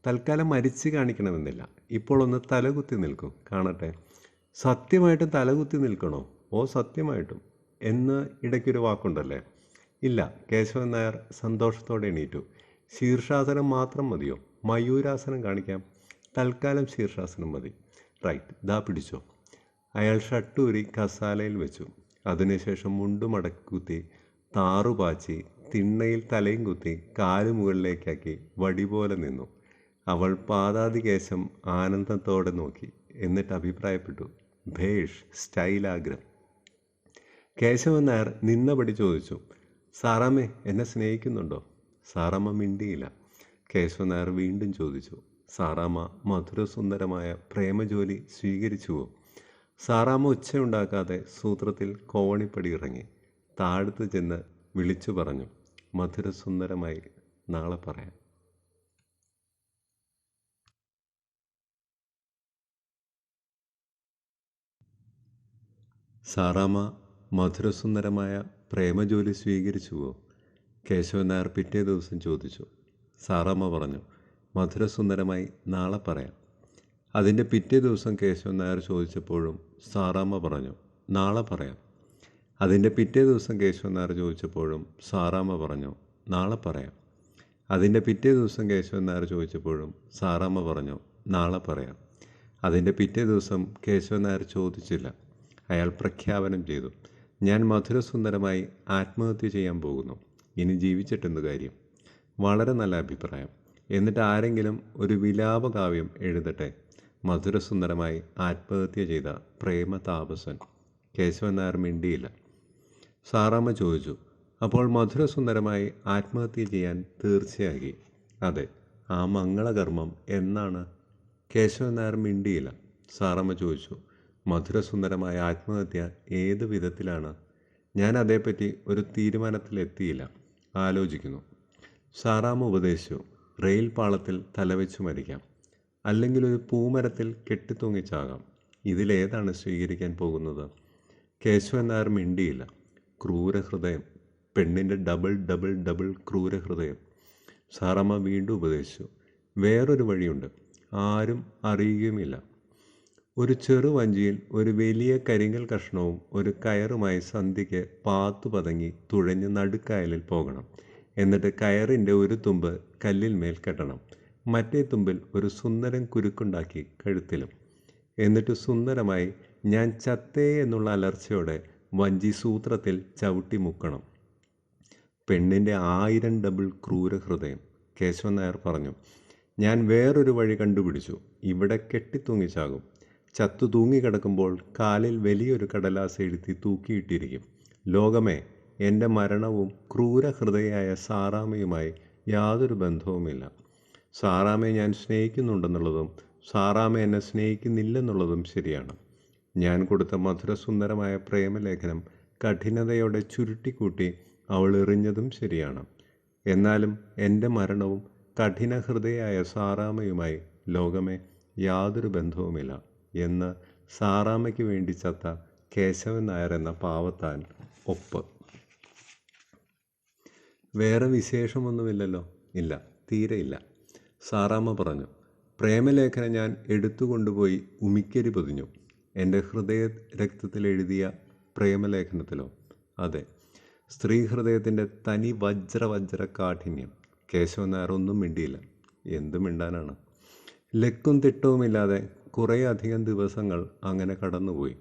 തൽക്കാലം മരിച്ചു കാണിക്കണമെന്നില്ല. ഇപ്പോൾ ഒന്ന് തലകുത്തി നിൽക്കും, കാണട്ടെ. സത്യമായിട്ടും തലകുത്തി നിൽക്കണോ? ഓ, സത്യമായിട്ടും. എന്ന് ഇടയ്ക്കൊരു വാക്കുണ്ടല്ലേ? ഇല്ല. കേശവൻ നായർ സന്തോഷത്തോടെ എണീറ്റു. ശീർഷാസനം മാത്രം മതിയോ? മയൂരാസനം കാണിക്കാം. തൽക്കാലം ശീർഷാസനം മതി. റൈറ്റ്, ദാ പിടിച്ചോ. അയാൾ ഷട്ടൂരി കസാലയിൽ വെച്ചു. അതിനുശേഷം മുണ്ടു മടക്കുത്തി താറുപാച്ചി തിണ്ണയിൽ തലയും കുത്തി കാല് മുകളിലേക്കാക്കി വടി പോലെ നിന്നു. അവൾ പാതാതികേശം ആനന്ദത്തോടെ നോക്കി. എന്നിട്ട് അഭിപ്രായപ്പെട്ടു, ഭേഷ്, സ്റ്റൈലാഗ്രം. കേശവൻ നായർ നിന്നപടി ചോദിച്ചു, സാറാമ്മേ, എന്നെ സ്നേഹിക്കുന്നുണ്ടോ? സാറാമ്മ മിണ്ടിയില്ല. കേശവൻ നായർ വീണ്ടും ചോദിച്ചു, സാറാമ്മ മധുരസുന്ദരമായ പ്രേമജോലി സ്വീകരിച്ചുവോ? സാറാമ്മ ഉച്ചയുണ്ടാക്കാതെ സൂത്രത്തിൽ കോവണിപ്പടി ഇറങ്ങി. താഴത്ത് ചെന്ന് വിളിച്ചു പറഞ്ഞു, മധുരസുന്ദരമായി, നാളെ പറയാം. സാറാമ്മ മധുരസുന്ദരമായ പ്രേമജോലി സ്വീകരിച്ചുവോ? കേശവൻ നായർ പിറ്റേ ദിവസം ചോദിച്ചു. സാറാമ്മ പറഞ്ഞു, മധുരസുന്ദരമായി, നാളെ പറയാം. അതിൻ്റെ പിറ്റേ ദിവസം കേശവൻ നായർ ചോദിച്ചപ്പോഴും സാറാമ്മ പറഞ്ഞു, നാളെ പറയാം. അതിൻ്റെ പിറ്റേ ദിവസം കേശവൻ നായർ ചോദിച്ചപ്പോഴും സാറാമ്മ പറഞ്ഞു, നാളെ പറയാം. അതിൻ്റെ പിറ്റേ ദിവസം കേശവൻ നായർ ചോദിച്ചപ്പോഴും സാറാമ്മ പറഞ്ഞു, നാളെ പറയാം. അതിൻ്റെ പിറ്റേ ദിവസം കേശവൻ നായർ ചോദിച്ചില്ല. അയാൾ പ്രഖ്യാപനം ചെയ്തു, ഞാൻ മധുരസുന്ദരമായി ആത്മഹത്യ ചെയ്യാൻ പോകുന്നു. ഇനി ജീവിച്ചിട്ടെന്ത് കാര്യം? വളരെ നല്ല അഭിപ്രായം. എന്നിട്ട് ആരെങ്കിലും ഒരു വിലാപകാവ്യം എഴുതട്ടെ. മധുരസുന്ദരമായി ആത്മഹത്യ ചെയ്ത പ്രേമ താപസൻ. കേശവൻ നായർ മിണ്ടിയില്ല. സാറാമ്മ ചോദിച്ചു, അപ്പോൾ മധുരസുന്ദരമായി ആത്മഹത്യ ചെയ്യാൻ തീർച്ചയാക്കി? അതെ. ആ മംഗളകർമ്മം എന്നാണ്? കേശവൻ നായർ മിണ്ടിയില്ല. സാറാമ്മ ചോദിച്ചു, മധുരസുന്ദരമായ ആത്മഹത്യ ഏത് വിധത്തിലാണ്? ഞാൻ അതേപ്പറ്റി ഒരു തീരുമാനത്തിലെത്തിയില്ല, ആലോചിക്കുന്നു. സാറാമ്മ ഉപദേശിച്ചു, റെയിൽ പാളത്തിൽ തലവെച്ച് മരിക്കാം, അല്ലെങ്കിൽ ഒരു പൂമരത്തിൽ കെട്ടിത്തൂങ്ങിച്ചാകാം. ഇതിലേതാണ് സ്വീകരിക്കാൻ പോകുന്നത്? കേശവൻ നായർ മിണ്ടിയില്ല. ക്രൂരഹൃദയം, പെണ്ണിൻ്റെ ഡബിൾ ഡബിൾ ഡബിൾ ക്രൂരഹൃദയം. സാറാമ്മ വീണ്ടും ഉപദേശിച്ചു, വേറൊരു വഴിയുണ്ട്, ആരും അറിയുകയുമില്ല. ഒരു ചെറു വഞ്ചിയിൽ ഒരു വലിയ കരിങ്കൽ കഷ്ണവും ഒരു കയറുമായി സന്ധ്യയ്ക്ക് പാത്തു പതങ്ങി തുഴഞ്ഞ് നടുക്കായലിൽ പോകണം. എന്നിട്ട് കയറിൻ്റെ ഒരു തുമ്പ് കല്ലിൽ മേൽ കെട്ടണം, മറ്റേ തുമ്പിൽ ഒരു സുന്ദരം കുരുക്കുണ്ടാക്കി കഴുത്തിലും. എന്നിട്ട് സുന്ദരമായി ഞാൻ ചത്തേ എന്നുള്ള അലർച്ചയോടെ വഞ്ചി സൂത്രത്തിൽ ചവിട്ടി മുക്കണം. പെണ്ണിൻ്റെ 1000 ഡബിൾ ക്രൂരഹൃദയം. കേശവൻ നായർ പറഞ്ഞു, ഞാൻ വേറൊരു വഴി കണ്ടുപിടിച്ചു. ഇവിടെ കെട്ടിത്തൂങ്ങിച്ചാകും. ചത്തു തൂങ്ങിക്കിടക്കുമ്പോൾ കാലിൽ വലിയൊരു കടലാസ് എഴുതി തൂക്കിയിട്ടിരിക്കും, ലോകമേ, എൻ്റെ മരണവും ക്രൂരഹൃദയായ സാറാമ്മയുമായി യാതൊരു ബന്ധവുമില്ല. സാറാമ്മയെ ഞാൻ സ്നേഹിക്കുന്നുണ്ടെന്നുള്ളതും സാറാമ്മ എന്നെ സ്നേഹിക്കുന്നില്ലെന്നുള്ളതും ശരിയാണ്. ഞാൻ കൊടുത്ത മധുരസുന്ദരമായ പ്രേമലേഖനം കഠിനതയോടെ ചുരുട്ടിക്കൂട്ടി അവൾ എറിഞ്ഞതും ശരിയാണ്. എന്നാലും എൻ്റെ മരണവും കഠിനഹൃദയായ സാറാമ്മയുമായി, ലോകമേ, യാതൊരു ബന്ധവുമില്ല എന്ന് സാറാമ്മയ്ക്ക് വേണ്ടി ചത്ത കേശവൻ നായർ എന്ന പാവത്താൻ ഒപ്പ്. വേറെ വിശേഷമൊന്നുമില്ലല്ലോ? ഇല്ല, തീരെയില്ല. സാറാമ്മ പറഞ്ഞു, പ്രേമലേഖനം ഞാൻ എടുത്തുകൊണ്ടുപോയി ഉമിക്കരി പൊതിഞ്ഞു. എൻ്റെ ഹൃദയ രക്തത്തിൽ എഴുതിയ പ്രേമലേഖനത്തിലോ? അതെ. സ്ത്രീ ഹൃദയത്തിൻ്റെ തനി വജ്ര കാഠിന്യം. കേശവൻ നായർ ഒന്നും മിണ്ടിയില്ല. എന്ത് മിണ്ടാനാണ്? ലക്കും തിട്ടവുമില്ലാതെ കുറേ അധികം ദിവസങ്ങൾ അങ്ങനെ കടന്നുപോയി.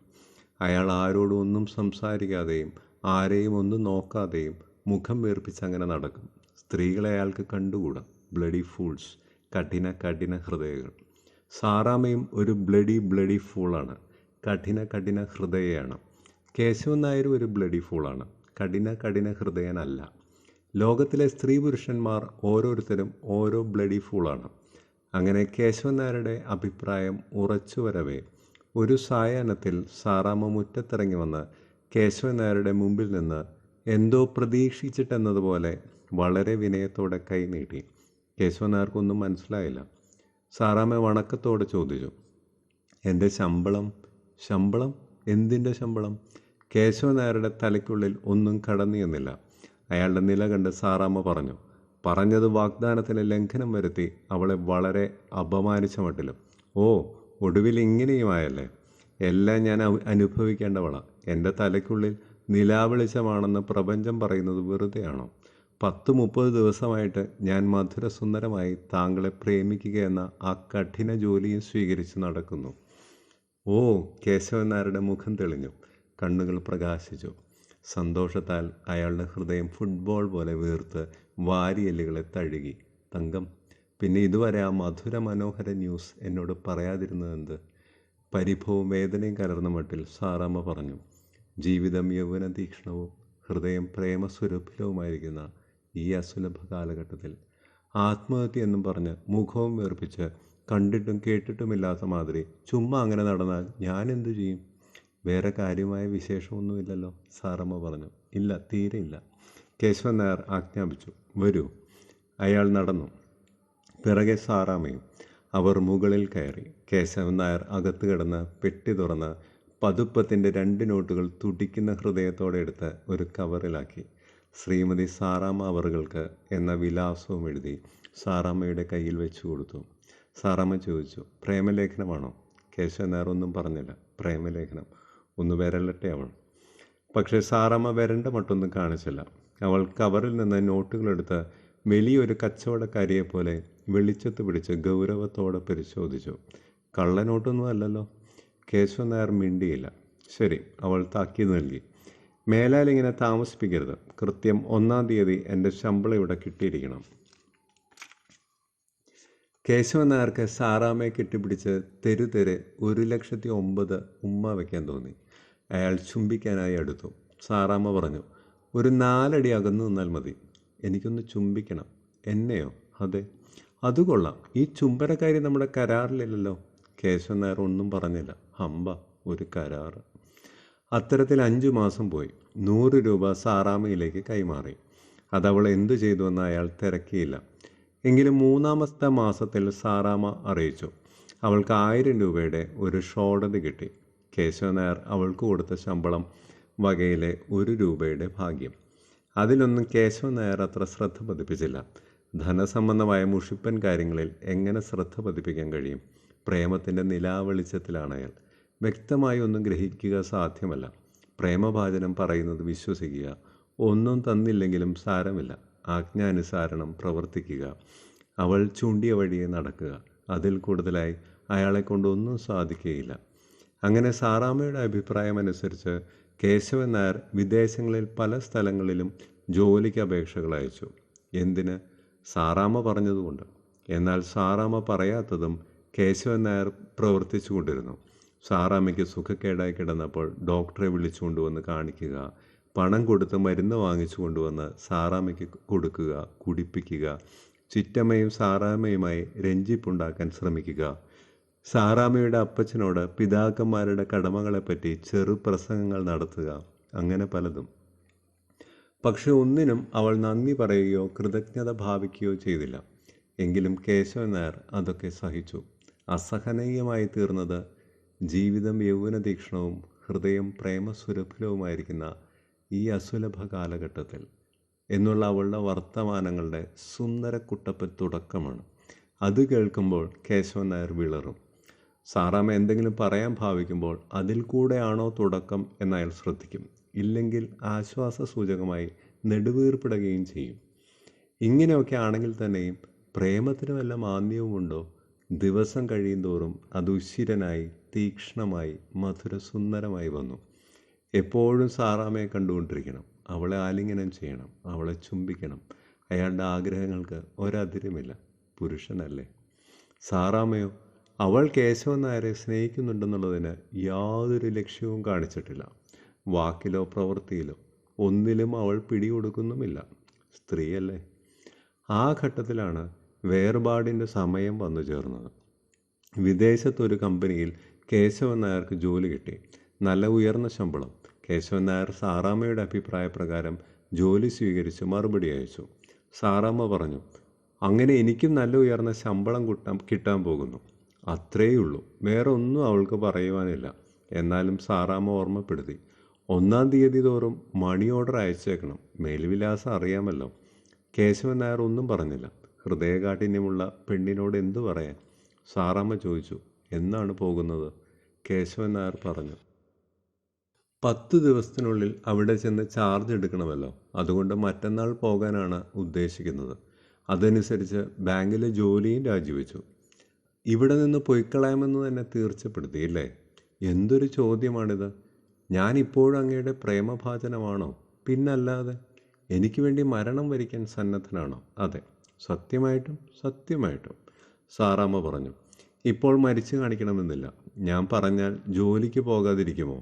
അയാൾ ആരോടും ഒന്നും സംസാരിക്കാതെയും ആരെയും ഒന്നും നോക്കാതെയും മുഖം വീർപ്പിച്ച് അങ്ങനെ നടക്കും. സ്ത്രീകളെ അയാൾക്ക് കണ്ടുകൂടാ. ബ്ലഡി ഫൂൾസ്, കഠിന ഹൃദയങ്ങൾ. സാറാമ്മയും ഒരു ബ്ലഡി ഫൂളാണ്. കഠിന ഹൃദയയാണ്. കേശവൻ നായരും ഒരു ബ്ലഡി ഫൂളാണ്. കഠിന ഹൃദയനല്ല. ലോകത്തിലെ സ്ത്രീ പുരുഷന്മാർ ഓരോരുത്തരും ഓരോ ബ്ലഡി ഫൂളാണ്. അങ്ങനെ കേശവൻ നായരുടെ അഭിപ്രായം ഉറച്ചു വരവേ ഒരു സായാഹ്നത്തിൽ സാറാമ്മ മുറ്റത്തിറങ്ങി വന്ന് കേശവൻ നായരുടെ മുമ്പിൽ നിന്ന് എന്തോ പ്രതീക്ഷിച്ചിട്ടെന്നതുപോലെ വളരെ വിനയത്തോടെ കൈ നീട്ടി. കേശവൻ നായർക്കൊന്നും മനസ്സിലായില്ല. സാറാമ്മ വണക്കത്തോടെ ചോദിച്ചു, എൻ്റെ ശമ്പളം? ശമ്പളം? എന്തിൻ്റെ ശമ്പളം? കേശവൻ നായരുടെ തലയ്ക്കുള്ളിൽ ഒന്നും കടന്നു എന്നില്ല. അയാളുടെ നില കണ്ട് സാറാമ്മ പറഞ്ഞു. പറഞ്ഞത് വാഗ്ദാനത്തിന് ലംഘനം വരുത്തി അവളെ വളരെ അപമാനിച്ച മട്ടിലും. ഓ, ഒടുവിൽ ഇങ്ങനെയുമായല്ലേ? എല്ലാം ഞാൻ അനുഭവിക്കേണ്ടവളാ. എൻ്റെ തലയ്ക്കുള്ളിൽ നിലാവെളിച്ചമാണെന്ന് പ്രപഞ്ചം പറയുന്നത് വെറുതെയാണോ? 10-30 ദിവസമായിട്ട് ഞാൻ മധുരസുന്ദരമായി താങ്കളെ പ്രേമിക്കുകയെന്ന ആ കഠിന ജോലിയും സ്വീകരിച്ച് നടക്കുന്നു. ഓ, കേശവൻ നായരുടെ മുഖം തെളിഞ്ഞു, കണ്ണുകൾ പ്രകാശിച്ചു. സന്തോഷത്താൽ അയാളുടെ ഹൃദയം ഫുട്ബോൾ പോലെ വീർത്ത് വാരിയെല്ലുകളെ തഴുകി. തങ്കം, പിന്നെ ഇതുവരെ ആ മധുര മനോഹര ന്യൂസ് എന്നോട് പറയാതിരുന്നതെന്ത്? പരിഭവവും വേദനയും കലർന്ന മട്ടിൽ സാറാമ്മ പറഞ്ഞു. ജീവിതം യൗവന തീക്ഷ്ണവും ഹൃദയം പ്രേമസ്വരൂപിലവുമായിരിക്കുന്ന ഈ അസുലഭ കാലഘട്ടത്തിൽ ആത്മഹത്യ എന്നും പറഞ്ഞ് മുഖവും വീർപ്പിച്ച് കണ്ടിട്ടും കേട്ടിട്ടുമില്ലാത്ത മാതിരി ചുമ്മാ അങ്ങനെ നടന്നാൽ ഞാൻ എന്തു ചെയ്യും? വേറെ കാര്യമായ വിശേഷമൊന്നുമില്ലല്ലോ, സാറമ്മ പറഞ്ഞു. ഇല്ല, തീരെ ഇല്ല, കേശവൻ നായർ ആജ്ഞാപിച്ചു. വരൂ. അയാൾ നടന്നു. പിറകെ സാറാമ്മയും. അവർ മുകളിൽ കയറി. കേശവൻ നായർ അകത്ത് കിടന്ന് പെട്ടി തുറന്ന് പതുപ്പത്തിൻ്റെ 2 നോട്ടുകൾ തുടിക്കുന്ന ഹൃദയത്തോടെ എടുത്ത് ഒരു കവറിലാക്കി. ശ്രീമതി സാറാമ്മ അവറുകൾക്ക് എന്ന വിലാസവും എഴുതി സാറാമ്മയുടെ കയ്യിൽ വെച്ചു കൊടുത്തു. സാറാമ്മ ചോദിച്ചു, പ്രേമലേഖനമാണോ? കേശവൻ നായർ ഒന്നും പറഞ്ഞില്ല. പ്രേമലേഖനം, ഒന്ന് വിരലട്ടെ അവൾ. പക്ഷേ സാറാമ്മ വരണ്ട മട്ടൊന്നും കാണിച്ചില്ല. അവൾ കവറിൽ നിന്ന് നോട്ടുകളെടുത്ത് വലിയൊരു കച്ചവടക്കാരിയെപ്പോലെ വെളിച്ചത്ത് പിടിച്ച് ഗൗരവത്തോടെ പരിശോധിച്ചു. കള്ളനോട്ടൊന്നും അല്ലല്ലോ. കേശവൻ നായർ മിണ്ടിയില്ല. ശരി, അവൾ താക്കീത് നൽകി. മേലാൽ ഇങ്ങനെ താമസിപ്പിക്കരുത്. കൃത്യം 1-ാം തീയതി എൻ്റെ ശമ്പളം ഇവിടെ കിട്ടിയിരിക്കണം. കേശവൻ നായർക്ക് സാറാമ്മയെ കെട്ടിപ്പിടിച്ച് തെരുതെരെ 1,09,000 ഉമ്മ വയ്ക്കാൻ തോന്നി. അയാൾ ചുംബിക്കാനായി അടുത്തു. സാറാമ്മ പറഞ്ഞു, ഒരു 4 അടി അകന്നു നിന്നാൽ മതി. എനിക്കൊന്ന് ചുംബിക്കണം. എന്നെയോ? അതെ. അത് കൊള്ളാം. ഈ ചുംബനക്കാരി നമ്മുടെ കരാറിലില്ലല്ലോ. കേശവൻ നായർ ഒന്നും പറഞ്ഞില്ല. ഹമ്പ, ഒരു കരാറ്. അത്തരത്തിൽ 5 മാസം പോയി. 100 രൂപ സാറാമ്മയിലേക്ക് കൈമാറി. അതവൾ എന്തു ചെയ്തുവെന്ന് അയാൾ തിരക്കിയില്ല. എങ്കിലും 3-ാമത്തെ മാസത്തിൽ സാറാമ്മ അറിയിച്ചു. അവൾക്ക് 1000 രൂപയുടെ ഒരു ഷോഡത് കിട്ടി. കേശവൻ നായർ അവൾക്ക് കൊടുത്ത ശമ്പളം വകയിലെ 1 രൂപയുടെ ഭാഗ്യം. അതിലൊന്നും കേശവൻ നായർ അത്ര ശ്രദ്ധ പതിപ്പിച്ചില്ല. ധനസംബന്ധമായ മുഷിപ്പൻ കാര്യങ്ങളിൽ എങ്ങനെ ശ്രദ്ധ പതിപ്പിക്കാൻ കഴിയും? പ്രേമത്തിൻ്റെ നിലാവെളിച്ചത്തിലാണ് അയാൾ. വ്യക്തമായി ഒന്നും ഗ്രഹിക്കുക സാധ്യമല്ല. പ്രേമഭാചനം പറയുന്നത് വിശ്വസിക്കുക. ഒന്നും തന്നില്ലെങ്കിലും സാരമില്ല, ആജ്ഞാനുസാരണം പ്രവർത്തിക്കുക. അവൾ ചൂണ്ടിയ വഴിയെ നടക്കുക. അതിൽ കൂടുതലായി അയാളെ കൊണ്ടൊന്നും സാധിക്കുകയില്ല. അങ്ങനെ സാറാമ്മയുടെ അഭിപ്രായമനുസരിച്ച് കേശവൻ നായർ വിദേശങ്ങളിൽ പല സ്ഥലങ്ങളിലും ജോലിക്ക് അപേക്ഷകൾ അയച്ചു. എന്തിന്? സാറാമ്മ പറഞ്ഞതുകൊണ്ട്. എന്നാൽ സാറാമ്മ പറയാത്തതും കേശവൻ നായർ പ്രവർത്തിച്ചു കൊണ്ടിരുന്നു. സാറാമ്മയ്ക്ക് സുഖക്കേടായി കിടന്നപ്പോൾ ഡോക്ടറെ വിളിച്ചുകൊണ്ടുവന്ന് കാണിക്കുക, പണം കൊടുത്ത് മരുന്ന് വാങ്ങിച്ചു കൊണ്ടുവന്ന് സാറാമ്മയ്ക്ക് കൊടുക്കുക, കുടിപ്പിക്കുക, ചിറ്റമ്മയും സാറാമ്മയുമായി രഞ്ജിപ്പുണ്ടാക്കാൻ ശ്രമിക്കുക, സാറാമ്മയുടെ അപ്പച്ചനോട് പിതാക്കന്മാരുടെ കടമകളെപ്പറ്റി ചെറുപ്രസംഗങ്ങൾ നടത്തുക, അങ്ങനെ പലതും. പക്ഷെ ഒന്നിനും അവൾ നന്ദി പറയുകയോ കൃതജ്ഞത ഭാവിക്കുകയോ ചെയ്തില്ല. എങ്കിലും കേശവൻ നായർ അതൊക്കെ സഹിച്ചു. അസഹനീയമായി തീർന്നത് ജീവിതം യൗവനതീക്ഷ്ണവും ഹൃദയം പ്രേമസുരഭിലവുമായിരിക്കുന്ന ഈ അസുലഭ കാലഘട്ടത്തിൽ എന്നുള്ള അവളുടെ വർത്തമാനങ്ങളുടെ സുന്ദരക്കുട്ടപ്പൻ തുടക്കമാണ്. അത് കേൾക്കുമ്പോൾ കേശവൻ നായർ വിളറും. സാറാമ്മ എന്തെങ്കിലും പറയാൻ ഭാവിക്കുമ്പോൾ അതിൽ കൂടെയാണോ തുടക്കം എന്നയാൾ ശ്രദ്ധിക്കും. ഇല്ലെങ്കിൽ ആശ്വാസസൂചകമായി നെടുവീർപ്പിടുകയും ചെയ്യും. ഇങ്ങനെയൊക്കെ ആണെങ്കിൽ തന്നെയും പ്രേമത്തിന് വല്ല മാന്യവുമുണ്ടോ? ദിവസം കഴിയും തോറും അത് ഉശിരനായി, തീക്ഷ്ണമായി, മധുരസുന്ദരമായി വന്നു. എപ്പോഴും സാറാമ്മയെ കണ്ടുകൊണ്ടിരിക്കണം, അവളെ ആലിംഗനം ചെയ്യണം, അവളെ ചുംബിക്കണം. അയാളുടെ ആഗ്രഹങ്ങൾക്ക് ഒരതിരുമില്ല. പുരുഷനല്ലേ. സാറാമ്മയോ? അവൾ കേശവൻ നായരെ സ്നേഹിക്കുന്നുണ്ടെന്നുള്ളതിന് യാതൊരു ലക്ഷ്യവും കാണിച്ചിട്ടില്ല. വാക്കിലോ പ്രവൃത്തിയിലോ ഒന്നിലും അവൾ പിടികൊടുക്കുന്നുമില്ല. സ്ത്രീയല്ലേ. ആ ഘട്ടത്തിലാണ് വേർപാടിൻ്റെ സമയം വന്നു ചേർന്നത്. വിദേശത്തൊരു കമ്പനിയിൽ കേശവൻ നായർക്ക് ജോലി കിട്ടി. നല്ല ഉയർന്ന ശമ്പളം. കേശവൻ നായർ സാറാമ്മയുടെ അഭിപ്രായപ്രകാരം ജോലി സ്വീകരിച്ച് മറുപടി അയച്ചു. സാറാമ്മ പറഞ്ഞു, അങ്ങനെ എനിക്കും നല്ല ഉയർന്ന ശമ്പളം കിട്ടാൻ പോകുന്നു. അത്രേയുള്ളൂ, വേറെ ഒന്നും അവൾക്ക് പറയുവാനില്ല. എന്നാലും സാറാമ്മ ഓർമ്മപ്പെടുത്തി, 1-ാം തീയതി തോറും മണി ഓർഡർ അയച്ചേക്കണം. മേൽവിലാസം അറിയാമല്ലോ. കേശവൻ നായർ ഒന്നും പറഞ്ഞില്ല. ഹൃദയകാഠിന്യമുള്ള പെണ്ണിനോട് എന്തു പറയാൻ? സാറാമ്മ ചോദിച്ചു, എന്നാണ് പോകുന്നത്? കേശവൻ നായർ പറഞ്ഞു, 10 ദിവസത്തിനുള്ളിൽ അവിടെ ചെന്ന് ചാർജ് എടുക്കണമല്ലോ. അതുകൊണ്ട് മറ്റന്നാൾ പോകാനാണ് ഉദ്ദേശിക്കുന്നത്. അതനുസരിച്ച് ബാങ്കിലെ ജോലിയും രാജിവെച്ചു. ഇവിടെ നിന്ന് പൊയ്ക്കളയാമെന്ന് തന്നെ തീർച്ചപ്പെടുത്തിയില്ലേ? എന്തൊരു ചോദ്യമാണിത്! ഞാനിപ്പോഴും അങ്ങയുടെ പ്രേമഭാചനമാണോ? പിന്നല്ലാതെ. എനിക്ക് വേണ്ടി മരണം വരിക്കാൻ സന്നദ്ധനാണോ? അതെ, സത്യമായിട്ടും സത്യമായിട്ടും, സാറാമ്മ പറഞ്ഞു. ഇപ്പോൾ മരിച്ചു കാണിക്കണമെന്നില്ല. ഞാൻ പറഞ്ഞാൽ ജോലിക്ക് പോകാതിരിക്കുമോ?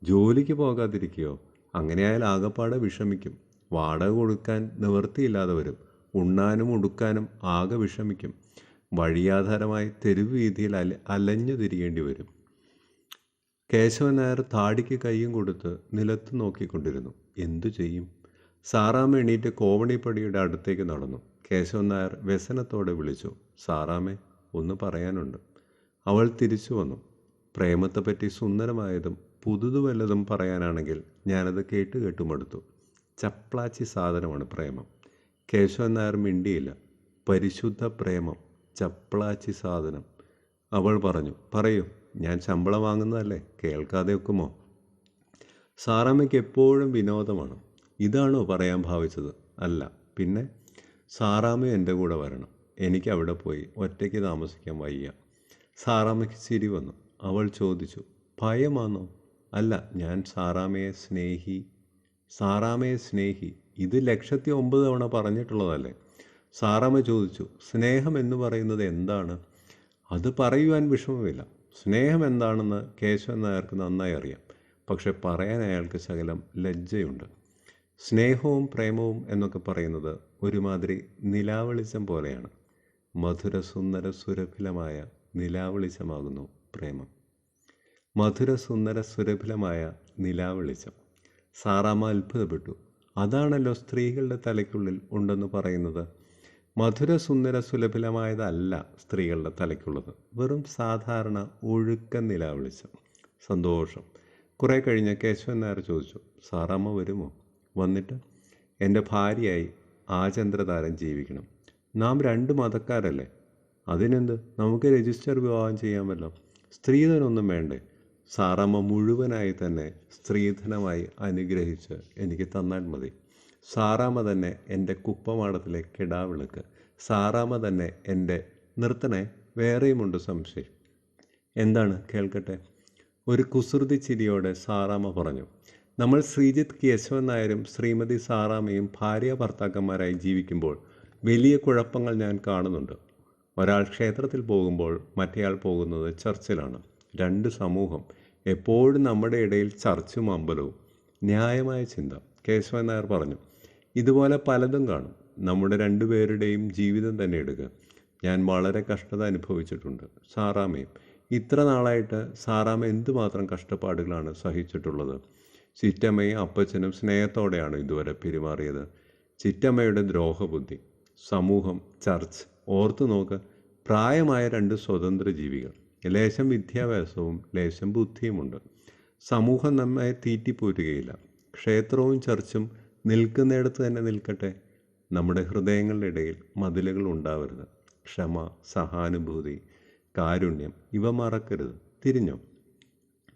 ജോലിക്ക് പോകാതിരിക്കുകയോ? അങ്ങനെയായാൽ ആകെപ്പാടെ വിഷമിക്കും. വാടക കൊടുക്കാൻ നിവൃത്തിയില്ലാതെ വരും. ഉണ്ണാനും ഉടുക്കാനും ആകെ വിഷമിക്കും. വഴിയാധാരമായി തെരുവ് വീതിയിൽ അലഞ്ഞു തിരിയേണ്ടി വരും. കേശവൻ നായർ താടിക്ക് കൈയും കൊടുത്ത് നിലത്ത് നോക്കിക്കൊണ്ടിരുന്നു. എന്തു ചെയ്യും? സാറാമ്മ എണീറ്റ് കോവണിപ്പടിയുടെ അടുത്തേക്ക് നടന്നു. കേശവൻ നായർ വ്യസനത്തോടെ വിളിച്ചു, സാറാമ്മേ, ഒന്ന് പറയാനുണ്ട്. അവൾ തിരിച്ചു വന്നു. പ്രേമത്തെപ്പറ്റി സുന്ദരമായതും പുതുതു വല്ലതും പറയാനാണെങ്കിൽ ഞാനത് കേട്ട് മടുത്തു. ചപ്ലാച്ചി സാധനമാണ് പ്രേമം. കേശവൻ നായർ മിണ്ടിയില്ല. പരിശുദ്ധ പ്രേമം, ചപ്ലാച്ചി സാധനം. അവൾ പറഞ്ഞു, പറയൂ, ഞാൻ ശമ്പളം വാങ്ങുന്നതല്ലേ, കേൾക്കാതെ ഒക്കുമോ? സാറാമ്മയ്ക്ക് എപ്പോഴും വിനോദമാണ്. ഇതാണോ പറയാൻ ഭാവിച്ചത്? അല്ല, പിന്നെ? സാറാമ്മ എൻ്റെ കൂടെ വരണം. എനിക്ക് അവിടെ പോയി ഒറ്റയ്ക്ക് താമസിക്കാൻ വയ്യ. സാറാമ്മയ്ക്ക് ചിരി വന്നു. അവൾ ചോദിച്ചു, ഭയമാണോ? അല്ല, ഞാൻ സാറാമ്മയെ സ്നേഹി. ഇത് 1,09,000 തവണ പറഞ്ഞിട്ടുള്ളതല്ലേ? സാറാമ്മ ചോദിച്ചു, സ്നേഹം എന്ന് പറയുന്നത് എന്താണ്? അത് പറയുവാൻ വിഷമമില്ല. സ്നേഹം എന്താണെന്ന് കേശവൻ നായർക്ക് നന്നായി അറിയാം. പക്ഷെ പറയാൻ അയാൾക്ക് ശകലം ലജ്ജയുണ്ട്. സ്നേഹവും പ്രേമവും എന്നൊക്കെ പറയുന്നത് ഒരുമാതിരി നിലാവെളിച്ചം പോലെയാണ്. മധുര സുന്ദര സുരഭിലമായ നിലാവെളിച്ചമാകുന്നു പ്രേമം. മധുര സുന്ദര സുരഭിലമായ നിലാവെളിച്ചം. സാറാമ്മ അത്ഭുതപ്പെട്ടു. അതാണല്ലോ സ്ത്രീകളുടെ തലയ്ക്കുള്ളിൽ ഉണ്ടെന്ന് പറയുന്നത്. മധുര സുന്ദര സുലഭിലമായതല്ല സ്ത്രീകളുടെ തലയ്ക്കുള്ളത്. വെറും സാധാരണ ഒഴുക്കൻ നിലാവെളിച്ചം. സന്തോഷം. കുറേ കഴിഞ്ഞ് കേശവൻ നായർ ചോദിച്ചു, സാറാമ്മ വരുമോ? വന്നിട്ട്? എൻ്റെ ഭാര്യയായി ആചന്ദ്രതാരം ജീവിക്കണം. നാം 2 മതക്കാരല്ലേ? അതിനെന്ത്, നമുക്ക് രജിസ്റ്റർ വിവാഹം ചെയ്യാമല്ലോ. സ്ത്രീധനൊന്നും വേണ്ടേ? സാറാമ്മ മുഴുവനായി തന്നെ സ്ത്രീധനമായി അനുഗ്രഹിച്ച് എനിക്ക് തന്നാൽ മതി. സാറാമ്മ തന്നെ എൻ്റെ കുപ്പമാടത്തിലെ കിടാവിളക്ക്. സാറാമ്മ തന്നെ എൻ്റെ നിർത്തണേ, വേറെയുമുണ്ട് സംശയം. എന്താണ്, കേൾക്കട്ടെ? ഒരു കുസൃതി ചിരിയോടെ സാറാമ്മ പറഞ്ഞു, നമ്മൾ ശ്രീജിത്ത് കേശവൻ നായരും ശ്രീമതി സാറാമ്മയും ഭാര്യ ഭർത്താക്കന്മാരായി ജീവിക്കുമ്പോൾ വലിയ കുഴപ്പങ്ങൾ ഞാൻ കാണുന്നുണ്ട്. ഒരാൾ ക്ഷേത്രത്തിൽ പോകുമ്പോൾ മറ്റേയാൾ പോകുന്നത് ചർച്ചിലാണ്. 2 സമൂഹം. എപ്പോഴും നമ്മുടെ ഇടയിൽ ചർച്ചും അമ്പലവും. ന്യായമായ ചിന്ത, കേശവൻ നായർ പറഞ്ഞു. ഇതുപോലെ പലതും കാണും. നമ്മുടെ 2 പേരുടെയും ജീവിതം തന്നെ എടുക്കുക. ഞാൻ വളരെ കഷ്ടത അനുഭവിച്ചിട്ടുണ്ട്. സാറാമ്മയും. ഇത്ര നാളായിട്ട് സാറാമ്മ എന്തുമാത്രം കഷ്ടപ്പാടുകളാണ് സഹിച്ചിട്ടുള്ളത്. ചിറ്റമ്മയും അപ്പച്ചനും സ്നേഹത്തോടെയാണ് ഇതുവരെ പെരുമാറിയത്. ചിറ്റമ്മയുടെ ദ്രോഹബുദ്ധി. സമൂഹം, ചർച്ച്. ഓർത്തു നോക്ക്, പ്രായമായ 2 സ്വതന്ത്ര ജീവികൾ. ലേശം വിദ്യാഭ്യാസവും ലേശം ബുദ്ധിയുമുണ്ട്. സമൂഹം നമ്മെ തീറ്റിപ്പോറ്റുകയില്ല. ക്ഷേത്രവും ചർച്ചും നിൽക്കുന്നിടത്ത് തന്നെ നിൽക്കട്ടെ. നമ്മുടെ ഹൃദയങ്ങളുടെ ഇടയിൽ മതിലുകൾ ഉണ്ടാവരുത്. ക്ഷമ, സഹാനുഭൂതി, കാരുണ്യം, ഇവ മറക്കരുത്.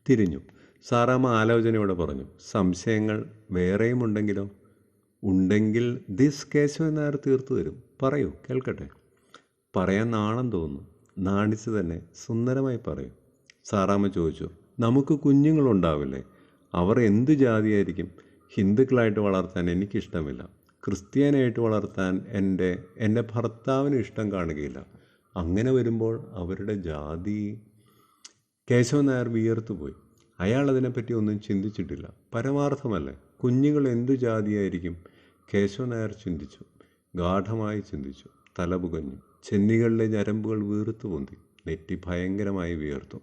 തിരിഞ്ഞു. സാറാമ്മ ആലോചനയോടെ പറഞ്ഞു, സംശയങ്ങൾ വേറെയും ഉണ്ടെങ്കിലോ? ഉണ്ടെങ്കിൽ കേശവൻ നായർ തീർത്തു തരും. പറയൂ, കേൾക്കട്ടെ. പറയാൻ നാണം തോന്നുന്നു. നാണിച്ച് തന്നെ സുന്ദരമായി പറയൂ. സാറാമ്മ ചോദിച്ചു, നമുക്ക് കുഞ്ഞുങ്ങളുണ്ടാവില്ലേ? അവർ എന്തു ജാതിയായിരിക്കും? ഹിന്ദുക്കളായിട്ട് വളർത്താൻ എനിക്കിഷ്ടമില്ല. ക്രിസ്ത്യാനായിട്ട് വളർത്താൻ എൻ്റെ ഭർത്താവിന് ഇഷ്ടം കാണുകയില്ല. അങ്ങനെ വരുമ്പോൾ അവരുടെ ജാതി. കേശവൻ നായർ വിയർത്തുപോയി. അയാൾ അതിനെപ്പറ്റി ഒന്നും ചിന്തിച്ചിട്ടില്ല. പരമാർത്ഥമല്ലേ, കുഞ്ഞുങ്ങൾ എന്തു ജാതിയായിരിക്കും? കേശവൻ നായർ ചിന്തിച്ചു, ഗാഠമായി ചിന്തിച്ചു. തലപുകഞ്ഞു. ചെന്നികളിലെ ഞരമ്പുകൾ വീർത്തു പൊന്തി. നെറ്റി ഭയങ്കരമായി വിയർത്തു.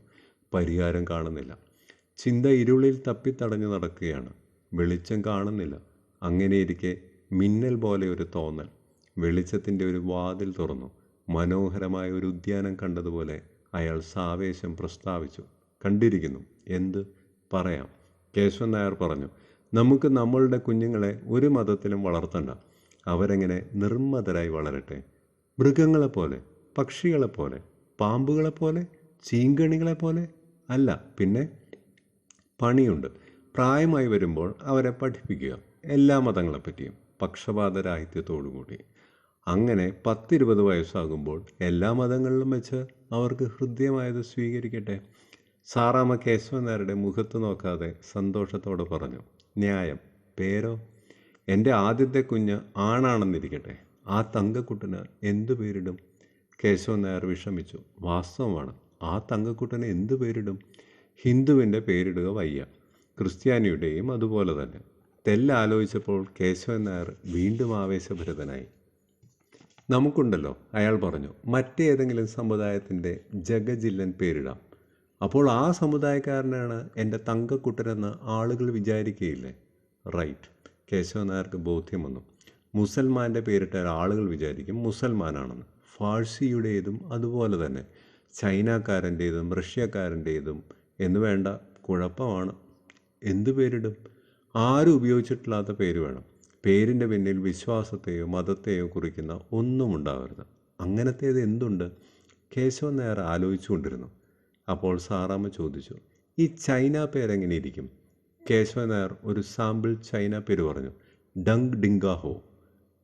പരിഹാരം കാണുന്നില്ല. ചിന്ത ഇരുളിൽ തപ്പിത്തടഞ്ഞു നടക്കുകയാണ്. വെളിച്ചം കാണുന്നില്ല. അങ്ങനെയിരിക്കെ മിന്നൽ പോലെ ഒരു തോന്നൽ. വെളിച്ചത്തിൻ്റെ ഒരു വാതിൽ തുറന്നു. മനോഹരമായ ഒരു ഉദ്യാനം കണ്ടതുപോലെ അയാൾ സാവേശം പ്രസ്താവിച്ചു, കണ്ടിരിക്കുന്നു. എന്ത്? പറയാം. കേശവൻ നായർ പറഞ്ഞു, നമുക്ക് നമ്മളുടെ കുഞ്ഞുങ്ങളെ ഒരു മതത്തിലും വളർത്തണ്ട. അവരെങ്ങനെ നിർമ്മതരായി വളരട്ടെ. മൃഗങ്ങളെപ്പോലെ, പക്ഷികളെപ്പോലെ, പാമ്പുകളെപ്പോലെ, ചീങ്കണികളെപ്പോലെ അല്ല. പിന്നെ പണിയുണ്ട്. പ്രായമായി വരുമ്പോൾ അവരെ പഠിപ്പിക്കുക, എല്ലാ മതങ്ങളെപ്പറ്റിയും, പക്ഷപാതരാഹിത്യത്തോടുകൂടി. അങ്ങനെ 10-20 വയസ്സാകുമ്പോൾ എല്ലാ മതങ്ങളിലും വെച്ച് അവർക്ക് ഹൃദ്യമായത് സ്വീകരിക്കട്ടെ. സാറാമ്മ കേശവൻ നായരുടെ മുഖത്ത് നോക്കാതെ സന്തോഷത്തോടെ പറഞ്ഞു, ന്യായം. പേരോ? എൻ്റെ ആദ്യത്തെ കുഞ്ഞ് ആണാണെന്നിരിക്കട്ടെ. ആ തങ്കക്കുട്ടന് എന്തു പേരിടും? കേശവൻ നായർ വിഷമിച്ചു. വാസ്തവമാണ്, ആ തങ്കക്കുട്ടന് എന്തു പേരിടും? ഹിന്ദുവിൻ്റെ പേരിടുക വയ്യ. ക്രിസ്ത്യാനിയുടെയും അതുപോലെ തന്നെ. തെല്ലാലോചിച്ചപ്പോൾ കേശവൻ നായർ വീണ്ടും ആവേശഭരിതനായി. നമുക്കുണ്ടല്ലോ, അയാൾ പറഞ്ഞു, മറ്റേതെങ്കിലും സമുദായത്തിൻ്റെ ജഗജില്ലൻ പേരിടാം. അപ്പോൾ ആ സമുദായക്കാരനാണ് എൻ്റെ തങ്കക്കുട്ടനെന്ന് ആളുകൾ വിചാരിക്കുകയില്ലേ? റൈറ്റ്. കേശവൻ നായർക്ക് ബോധ്യം വന്നു. മുസൽമാൻ്റെ പേരിട്ടാൽ ആളുകൾ വിചാരിക്കും മുസൽമാനാണെന്ന്. ഫാഴ്സിയുടേതും അതുപോലെ തന്നെ, ചൈനക്കാരൻ്റേതും റഷ്യക്കാരൻ്റേതും എന്ന് വേണ്ട, കുഴപ്പമാണ്. എന്തു പേരിടും? ആരും ഉപയോഗിച്ചിട്ടില്ലാത്ത പേര് വേണം. പേരിൻ്റെ പിന്നിൽ വിശ്വാസത്തെയോ മതത്തെയോ കുറിക്കുന്ന ഒന്നും ഉണ്ടാവരുത്. അങ്ങനത്തേത് എന്തുണ്ട്? കേശവൻ നായർ ആലോചിച്ചുകൊണ്ടിരുന്നു. അപ്പോൾ സാറാമ്മ ചോദിച്ചു, ഈ ചൈന പേരെങ്ങനെ ഇരിക്കും? കേശവൻ നായർ ഒരു സാമ്പിൾ ചൈന പേര് പറഞ്ഞു. ഡങ് ഡിങ്കാഹോ.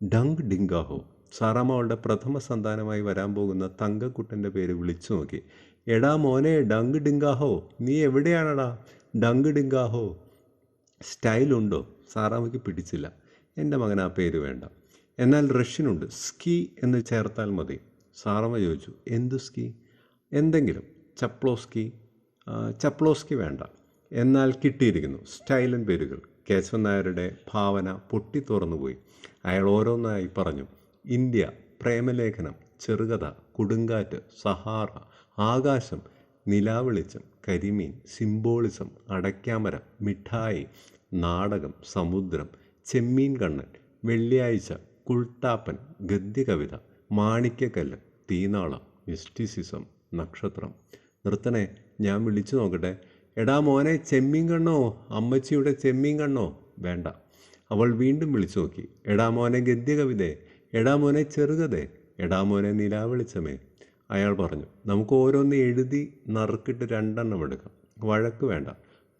ഡങ് ഡിങ്കാഹോ. സാറാമ്മ അവളുടെ പ്രഥമ സന്താനമായി വരാൻ പോകുന്ന തങ്കക്കുട്ടൻ്റെ പേര് വിളിച്ചു നോക്കി. എടാ മോനെ ഡങ് ഡിങ്കാഹോ, നീ എവിടെയാണടാ? ഡങ് ഡിങ്കാഹോ. സ്റ്റൈലുണ്ടോ? സാറാമ്മയ്ക്ക് പിടിച്ചില്ല. എൻ്റെ മകൻ ആ പേര് വേണ്ട. എന്നാൽ റഷ്യനുണ്ട്, സ്കി എന്ന് ചേർത്താൽ മതി. സാറാമ്മ ചോദിച്ചു, എന്തു സ്കി? എന്തെങ്കിലും. ചപ്ലോസ്കി. ചപ്ലോസ്കി വേണ്ട. എന്നാൽ കിട്ടിയിരിക്കുന്നു സ്റ്റൈലൻ പേരുകൾ. കേശവൻ നായരുടെ ഭാവന പൊട്ടിത്തുറന്നുപോയി. അയാൾ ഓരോന്നായി പറഞ്ഞു. ഇന്ത്യ, പ്രേമലേഖനം, ചെറുകഥ, കൊടുങ്കാറ്റ്, സഹാറ, ആകാശം, നിലാവെളിച്ചം, കരിമീൻ, സിംബോളിസം, അടയ്ക്കാമരം, മിഠായി, നാടകം, സമുദ്രം, ചെമ്മീൻ കണ്ണൻ, വെള്ളിയാഴ്ച, കുൾത്താപ്പൻ, ഗദ്യകവിത, മാണിക്യക്കല്ല്, തീനാളം, മിസ്റ്റിസിസം, നക്ഷത്രം. നിർത്തണേ, ഞാൻ വിളിച്ചു നോക്കട്ടെ. എടാ മോനെ ചെമ്മീൻ കണ്ണോ, അമ്മച്ചിയുടെ ചെമ്മീൻ കണ്ണോ. വേണ്ട. അവൾ വീണ്ടും വിളിച്ചു നോക്കി. എടാ മോനെ ഗദ്യകവിതേ, എടാ മോനെ ചെറുകഥേ, എടാ മോനെ നിലാവെളിച്ചമേ. അയാൾ പറഞ്ഞു, നമുക്ക് ഓരോന്ന് എഴുതി നറുക്കിട്ട് 2 എണ്ണം എടുക്കാം. വഴക്ക് വേണ്ട.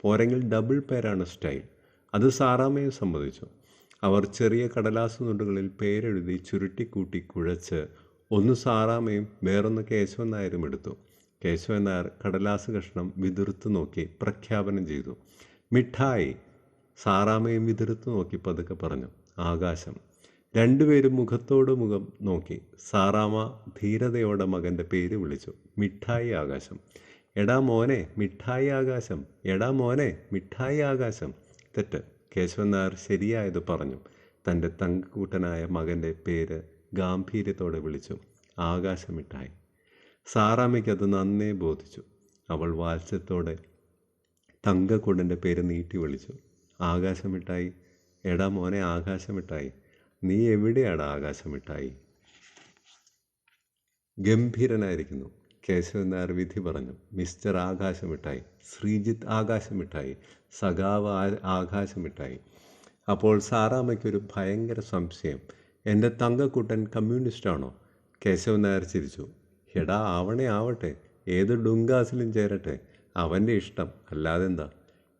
പോരെങ്കിൽ ഡബിൾ പേരാണ് സ്റ്റൈൽ. അത് സാറാമ്മയെ സമ്മതിച്ചു. അവർ ചെറിയ കടലാസ് തുണ്ടുകളിൽ പേരെഴുതി ചുരുട്ടിക്കൂട്ടി കുഴച്ച് ഒന്ന് സാറാമ്മയും വേറൊന്ന് കേശവൻ നായരും എടുത്തു. കേശവൻ നായർ കടലാസ് കഷ്ണം വിതിർത്ത് നോക്കി പ്രഖ്യാപനം ചെയ്തു. മിഠായി. സാറാമ്മയും വിതിർത്ത് നോക്കി പതുക്കെ പറഞ്ഞു. ആകാശം. രണ്ടുപേരും മുഖത്തോട് മുഖം നോക്കി. സാറാമ്മ ധീരതയോടെ മകൻ്റെ പേര് വിളിച്ചു. മിഠായി ആകാശം. എടാ മോനെ മിഠായി ആകാശം, എടാ മോനെ മിഠായി ആകാശം. തെറ്റ്. കേശവൻ നായർ ശരിയായത് പറഞ്ഞു. തൻ്റെ തങ്കക്കൂട്ടനായ മകൻ്റെ പേര് ഗാംഭീര്യത്തോടെ വിളിച്ചു. ആകാശമിഠായി. സാറാമ്മയ്ക്കത് നന്നേ ബോധിച്ചു. അവൾ വാത്സ്യത്തോടെ തങ്കക്കൂടൻ്റെ പേര് നീട്ടി വിളിച്ചു. ആകാശമിഠായി. എടാ മോനെ ആകാശമിഠായി, നീ എവിടെയാടാ ആകാശമിഠായി? ഗംഭീരനായിരിക്കുന്നു. കേശവൻ നായർ വിധി പറഞ്ഞു. മിസ്റ്റർ ആകാശമിഠായി, ശ്രീജിത്ത് ആകാശമിഠായി, സഖാവ് ആകാശമിഠായി. അപ്പോൾ സാറാമ്മയ്ക്കൊരു ഭയങ്കര സംശയം. എൻ്റെ തങ്കക്കുട്ടൻ കമ്മ്യൂണിസ്റ്റാണോ? കേശവൻ നായർ ചിരിച്ചു. എടാ ആവണേ ആവട്ടെ, ഏത് ഡുങ്കാസിലും ചേരട്ടെ, അവൻ്റെ ഇഷ്ടം, അല്ലാതെന്താ.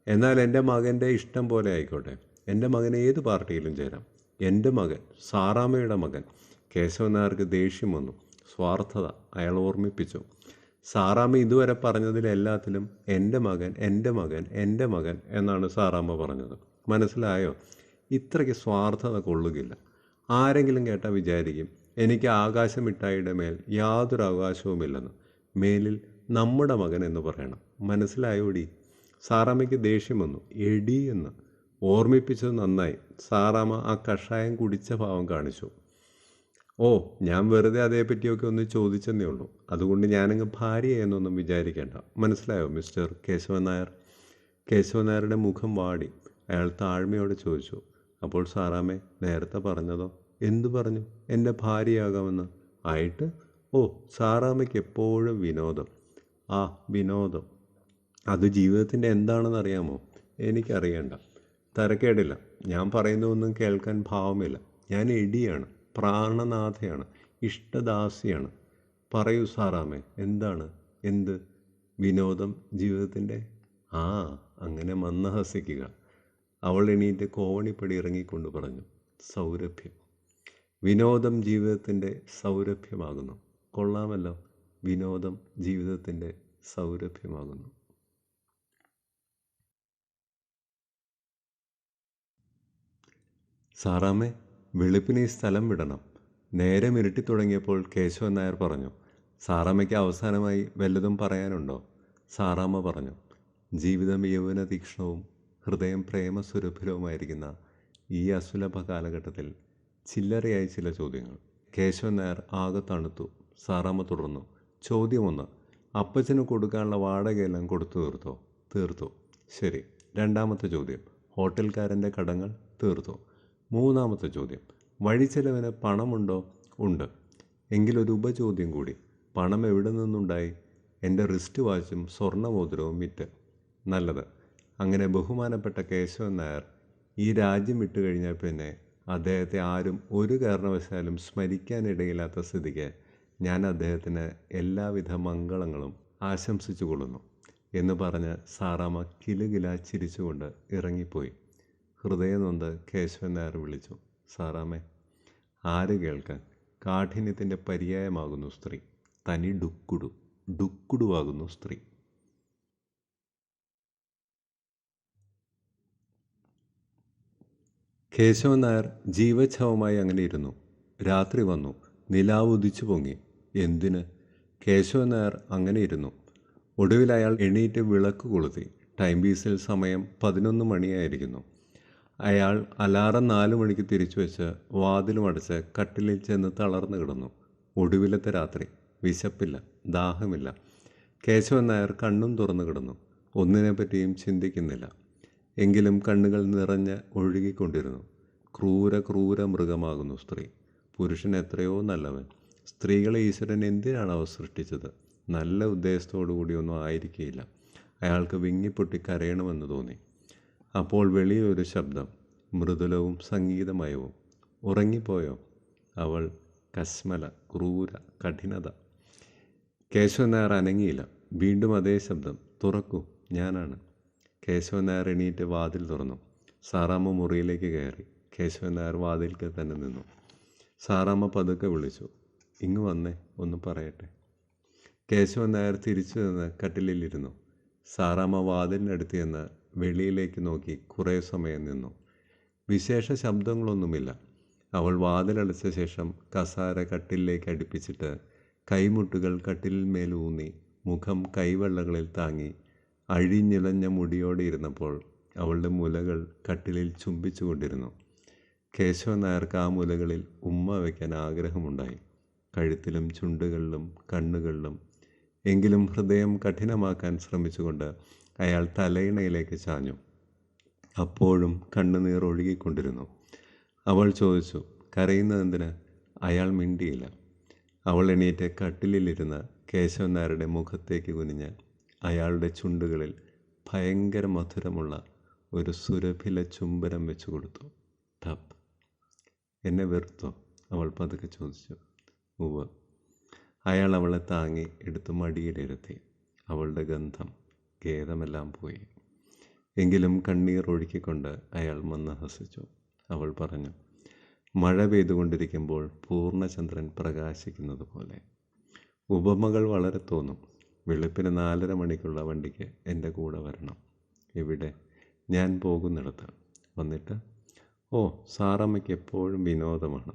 എന്നാൽ എൻ്റെ മകൻ്റെ ഇഷ്ടം പോലെ ആയിക്കോട്ടെ. എൻ്റെ മകൻ ഏത് പാർട്ടിയിലും ചേരാം. എൻ്റെ മകൻ, സാറാമ്മയുടെ മകൻ. കേശവൻ നായർക്ക് ദേഷ്യം വന്നു. സ്വാർത്ഥത അയാൾ ഓർമ്മിപ്പിച്ചു. സാറാമ്മ ഇതുവരെ പറഞ്ഞതിലെല്ലാത്തിലും എൻ്റെ മകൻ, എൻ്റെ മകൻ, എൻ്റെ മകൻ എന്നാണ് സാറാമ്മ പറഞ്ഞത്. മനസ്സിലായോ? ഇത്രയ്ക്ക് സ്വാർത്ഥത കൊള്ളുകയില്ല. ആരെങ്കിലും കേട്ടാൽ വിചാരിക്കും എനിക്ക് ആകാശമിഠായിയുടെ മേൽ യാതൊരു അവകാശവുമില്ലെന്ന്. മേലിൽ നമ്മുടെ മകൻ എന്ന് പറയണം. മനസ്സിലായോടി? സാറാമ്മയ്ക്ക് ദേഷ്യം വന്നു. എടി എന്ന് ഓർമ്മിപ്പിച്ചത് നന്നായി. സാറാമ്മ ആ കഷായം കുടിച്ച ഭാവം കാണിച്ചു. ഓ, ഞാൻ വെറുതെ അതേപ്പറ്റിയൊക്കെ ഒന്ന് ചോദിച്ചെന്നേ ഉള്ളൂ. അതുകൊണ്ട് ഞാനങ്ങ് ഭാര്യയെന്നൊന്നും വിചാരിക്കേണ്ട. മനസ്സിലായോ മിസ്റ്റർ കേശവൻ നായർ? കേശവൻ നായരുടെ മുഖം വാടി. അയാൾ താഴ്മയോടെ ചോദിച്ചു. അപ്പോൾ സാറാമ്മേ, നേരത്തെ പറഞ്ഞതോ? എന്തു പറഞ്ഞു? എൻ്റെ ഭാര്യയാകാമെന്ന്. ആയിട്ട്? ഓ, സാറാമ്മയ്ക്ക് എപ്പോഴും വിനോദം. ആ വിനോദം, അത് ജീവിതത്തിൻ്റെ എന്താണെന്ന് അറിയാമോ? എനിക്കറിയണ്ട. തരക്കേടില്ല. ഞാൻ പറയുന്നതൊന്നും കേൾക്കാൻ ഭാവമില്ല. ഞാൻ എടിയാണ്, പ്രാണനാഥയാണ്, ഇഷ്ടദാസിയാണ്. പറയൂ സാറാമ്മേ, എന്താണ്? എന്ത് വിനോദം ജീവിതത്തിൻ്റെ? ആ, അങ്ങനെ മന്ദഹസിക്കുക. അവൾ എണീറ്റ് കോവണിപ്പടി ഇറങ്ങിക്കൊണ്ട് പറഞ്ഞു. സൗരഭ്യം. വിനോദം ജീവിതത്തിൻ്റെ സൗരഭ്യമാകുന്നു. കൊള്ളാമല്ലോ. വിനോദം ജീവിതത്തിൻ്റെ സൗരഭ്യമാകുന്നു. സാറാമ്മേ, വെളുപ്പിന് ഈ സ്ഥലം വിടണം. നേരം ഇരുട്ടി തുടങ്ങിയപ്പോൾ കേശവൻ നായർ പറഞ്ഞു. സാറാമ്മയ്ക്ക് അവസാനമായി വല്ലതും പറയാനുണ്ടോ? സാറാമ്മ പറഞ്ഞു. ജീവിതം യൗവന തീക്ഷ്ണവും ഹൃദയം പ്രേമസ്വരൂപിതവുമായിരിക്കുന്ന ഈ അസുലഭ കാലഘട്ടത്തിൽ ചില്ലറയായി ചില ചോദ്യങ്ങൾ. കേശവൻ നായർ ആകെ തണുത്തു. സാറാമ്മ തുടർന്നു. ചോദ്യം 1. അപ്പച്ചന് കൊടുക്കാനുള്ള വാടകയെല്ലാം കൊടുത്തു തീർത്തോ? തീർത്തു. ശരി. രണ്ടാമത്തെ ചോദ്യം. ഹോട്ടൽക്കാരൻ്റെ കടങ്ങൾ? തീർത്തു. മൂന്നാമത്തെ ചോദ്യം. വഴിച്ചെലവിന് പണമുണ്ടോ? ഉണ്ട്. എങ്കിലൊരു ഉപചോദ്യം കൂടി. പണം എവിടെ നിന്നുണ്ടായി? എൻ്റെ റിസ്റ്റ് വാച്ചും സ്വർണ്ണമോതിരവും വിറ്റ്. നല്ലത്. അങ്ങനെ ബഹുമാനപ്പെട്ട കേശവൻ നായർ ഈ രാജ്യം വിട്ടുകഴിഞ്ഞാൽ പിന്നെ അദ്ദേഹത്തെ ആരും ഒരു കാരണവശാലും സ്മരിക്കാനിടയില്ലാത്ത സ്ഥിതിക്ക് ഞാൻ അദ്ദേഹത്തിന് എല്ലാവിധ മംഗളങ്ങളും ആശംസിച്ചു കൊള്ളുന്നു എന്ന് പറഞ്ഞ് സാറാമ്മ കിലുകില ചിരിച്ചുകൊണ്ട് ഇറങ്ങിപ്പോയി. ഹൃദയം കേശവൻ നായർ വിളിച്ചു. സാറാമ്മേ, ആര് കേൾക്കാൻ? കാഠിന്യത്തിൻ്റെ പര്യായമാകുന്നു സ്ത്രീ. തനി ഡുക്കുടുവാകുന്നു സ്ത്രീ. കേശവൻ നായർ ജീവച്ഛവമായി അങ്ങനെ ഇരുന്നു. രാത്രി വന്നു. നിലാവ് ഉദിച്ചു പൊങ്ങി. എന്തിന്? കേശവൻ നായർ അങ്ങനെ ഇരുന്നു. ഒടുവിൽ അയാൾ എണീറ്റ് വിളക്ക് കൊളുത്തി. ടൈം പീസിൽ സമയം 11 മണിയായിരിക്കുന്നു. അയാൾ അലാറം 4 മണിക്ക് തിരിച്ചു വെച്ച് വാതിലും അടച്ച് കട്ടിലിൽ ചെന്ന് തളർന്നു കിടന്നു. ഒടുവിലത്തെ രാത്രി. വിശപ്പില്ല, ദാഹമില്ല. കേശവൻ നായർ കണ്ണും തുറന്നു കിടന്നു. ഒന്നിനെപ്പറ്റിയും ചിന്തിക്കുന്നില്ല. എങ്കിലും കണ്ണുകൾ നിറഞ്ഞ് ഒഴുകിക്കൊണ്ടിരുന്നു. ക്രൂര മൃഗമാകുന്നു സ്ത്രീ. പുരുഷൻ എത്രയോ നല്ലവൻ. സ്ത്രീകളെ ഈശ്വരൻ എന്തിനാണ് അവ സൃഷ്ടിച്ചത്? നല്ല ഉദ്ദേശത്തോടു കൂടിയൊന്നും ആയിരിക്കുകയില്ല. അയാൾക്ക് വിങ്ങിപ്പൊട്ടി കരയണമെന്ന് തോന്നി. അപ്പോൾ വെളിയൊരു ശബ്ദം, മൃദുലവും സംഗീതമയവും. ഉറങ്ങിപ്പോയോ? അവൾ കശ്മല, ക്രൂര, കഠിനത. കേശവൻ നായർ അനങ്ങിയില്ല. വീണ്ടും അതേ ശബ്ദം, തുറക്കൂ, ഞാനാണ്. കേശവൻ നായർ എണീറ്റ് വാതിൽ തുറന്നു. സാറാമ്മ മുറിയിലേക്ക് കയറി. കേശവൻ നായർ വാതിൽക്ക് തന്നെ നിന്നു. സാറാമ്മ പതുക്കെ വിളിച്ചു. ഇങ്ങ് വന്നേ, ഒന്ന് പറയട്ടെ. കേശവൻ നായർ തിരിച്ചു നിന്ന് കട്ടിലിരുന്നു. സാറാമ്മ വാതിലിനടുത്ത് ചെന്ന് വെളിയിലേക്ക് നോക്കി കുറേ സമയം നിന്നു. വിശേഷ ശബ്ദങ്ങളൊന്നുമില്ല. അവൾ വാതിലടച്ച ശേഷം കസാര കട്ടിലിലേക്ക് അടുപ്പിച്ചിട്ട് കൈമുട്ടുകൾ കട്ടിലിന്മേലൂന്നി മുഖം കൈവെള്ളകളിൽ താങ്ങി അഴിഞ്ഞിളഞ്ഞ മുടിയോടെ ഇരുന്നപ്പോൾ അവളുടെ മുലകൾ കട്ടിലിൽ ചുംബിച്ചു കൊണ്ടിരുന്നു. കേശവൻ നായർക്ക് ആ മുലകളിൽ ഉമ്മ വയ്ക്കാൻ ആഗ്രഹമുണ്ടായി. കഴുത്തിലും ചുണ്ടുകളിലും കണ്ണുകളിലും. എങ്കിലും ഹൃദയം കഠിനമാക്കാൻ ശ്രമിച്ചുകൊണ്ട് അയാൾ തലയിണയിലേക്ക് ചാഞ്ഞു. അപ്പോഴും കണ്ണുനീർ ഒഴുകിക്കൊണ്ടിരുന്നു. അവൾ ചോദിച്ചു, കരയുന്നതെന്തിന്? അയാൾ മിണ്ടിയില്ല. അവൾ എണീറ്റ് കട്ടിലിരുന്ന് കേശവൻ നായരുടെ മുഖത്തേക്ക് കുനിഞ്ഞ് അയാളുടെ ചുണ്ടുകളിൽ ഭയങ്കര മധുരമുള്ള ഒരു സുരഭില ചുംബനം വെച്ചു കൊടുത്തു. ടപ്പ്. എന്നെ വെറുത്തോ? അവൾ പതുക്കെ ചോദിച്ചു. ഉവ്വ്. അയാൾ അവളെ താങ്ങി എടുത്ത് മടിയിലിരുത്തി. അവളുടെ ഗന്ധം, ഖേദമെല്ലാം പോയി. എങ്കിലും കണ്ണീർ ഒഴുക്കിക്കൊണ്ട് അയാൾ മന്ദഹസിച്ചു. അവൾ പറഞ്ഞു, മഴ പെയ്തുകൊണ്ടിരിക്കുമ്പോൾ പൂർണ്ണചന്ദ്രൻ പ്രകാശിക്കുന്നത് പോലെ. ഉപമകൾ വളരെ തോന്നും. വെളുപ്പിന് 4:30 മണിക്കുള്ള വണ്ടിക്ക് എൻ്റെ കൂടെ വരണം. ഇവിടെ? ഞാൻ പോകുന്നിടത്ത്. വന്നിട്ട്? ഓ, സാറമ്മയ്ക്ക് എപ്പോഴും വിനോദമാണ്.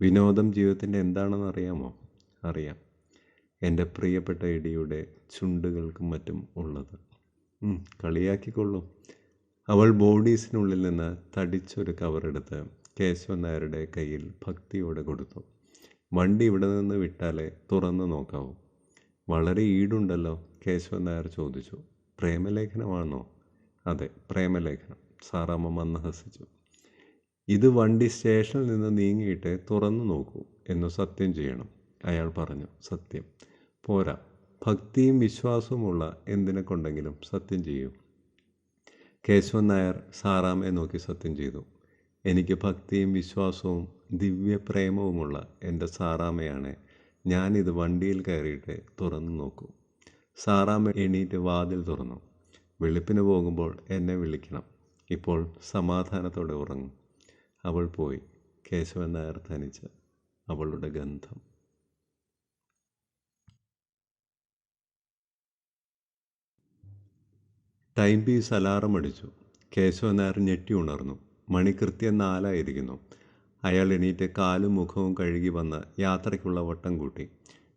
വിനോദം ജീവിതത്തിൻ്റെ എന്താണെന്ന് അറിയാമോ? അറിയാം. എൻ്റെ പ്രിയപ്പെട്ട ഇടിയുടെ ചുണ്ടുകൾക്കും മറ്റും ഉള്ളത്. കളിയാക്കിക്കൊള്ളൂ. അവൾ ബോഡീസിനുള്ളിൽ നിന്ന് തടിച്ചൊരു കവറെടുത്ത് കേശവൻ നായരുടെ കയ്യിൽ ഭക്തിയോടെ കൊടുത്തു. വണ്ടി ഇവിടെ നിന്ന് വിട്ടാലേ തുറന്നു നോക്കാവൂ. വളരെ ഈടുണ്ടല്ലോ, കേശവൻ നായർ ചോദിച്ചു. പ്രേമലേഖനമാണോ? അതെ, പ്രേമലേഖനം. സാറാമ്മ മന്ദഹസിച്ചു. ഇത് വണ്ടി സ്റ്റേഷനിൽ നിന്ന് നീങ്ങിയിട്ട് തുറന്നു നോക്കൂ എന്ന് സത്യം ചെയ്യണം. അയാൾ പറഞ്ഞു. സത്യം പോരാ, ഭക്തിയും വിശ്വാസവുമുള്ള എന്തിനെ കൊണ്ടെങ്കിലും സത്യം ചെയ്യൂ. കേശവൻ നായർ സാറാമ്മയെ നോക്കി സത്യം ചെയ്തു. എനിക്ക് ഭക്തിയും വിശ്വാസവും ദിവ്യപ്രേമവുമുള്ള എൻ്റെ സാറാമ്മയാണ്. ഞാനിത് വണ്ടിയിൽ കയറിയിട്ട് തുറന്നു നോക്കൂ. സാറാമ്മ എണീറ്റ് വാതിൽ തുറന്നു. വെളുപ്പിന് പോകുമ്പോൾ എന്നെ വിളിക്കണം. ഇപ്പോൾ സമാധാനത്തോടെ ഉറങ്ങും. അവൾ പോയി. കേശവൻ നായർ തനിച്ച്. അവളുടെ ഗന്ധം. ടൈം പീസ് അലാറം അടിച്ചു. കേശവൻ നായർ ഞെട്ടി ഉണർന്നു. മണി കൃത്യം 4 അയാൾ എണീറ്റ് കാലും മുഖവും കഴുകി വന്ന് യാത്രയ്ക്കുള്ള വട്ടം കൂട്ടി.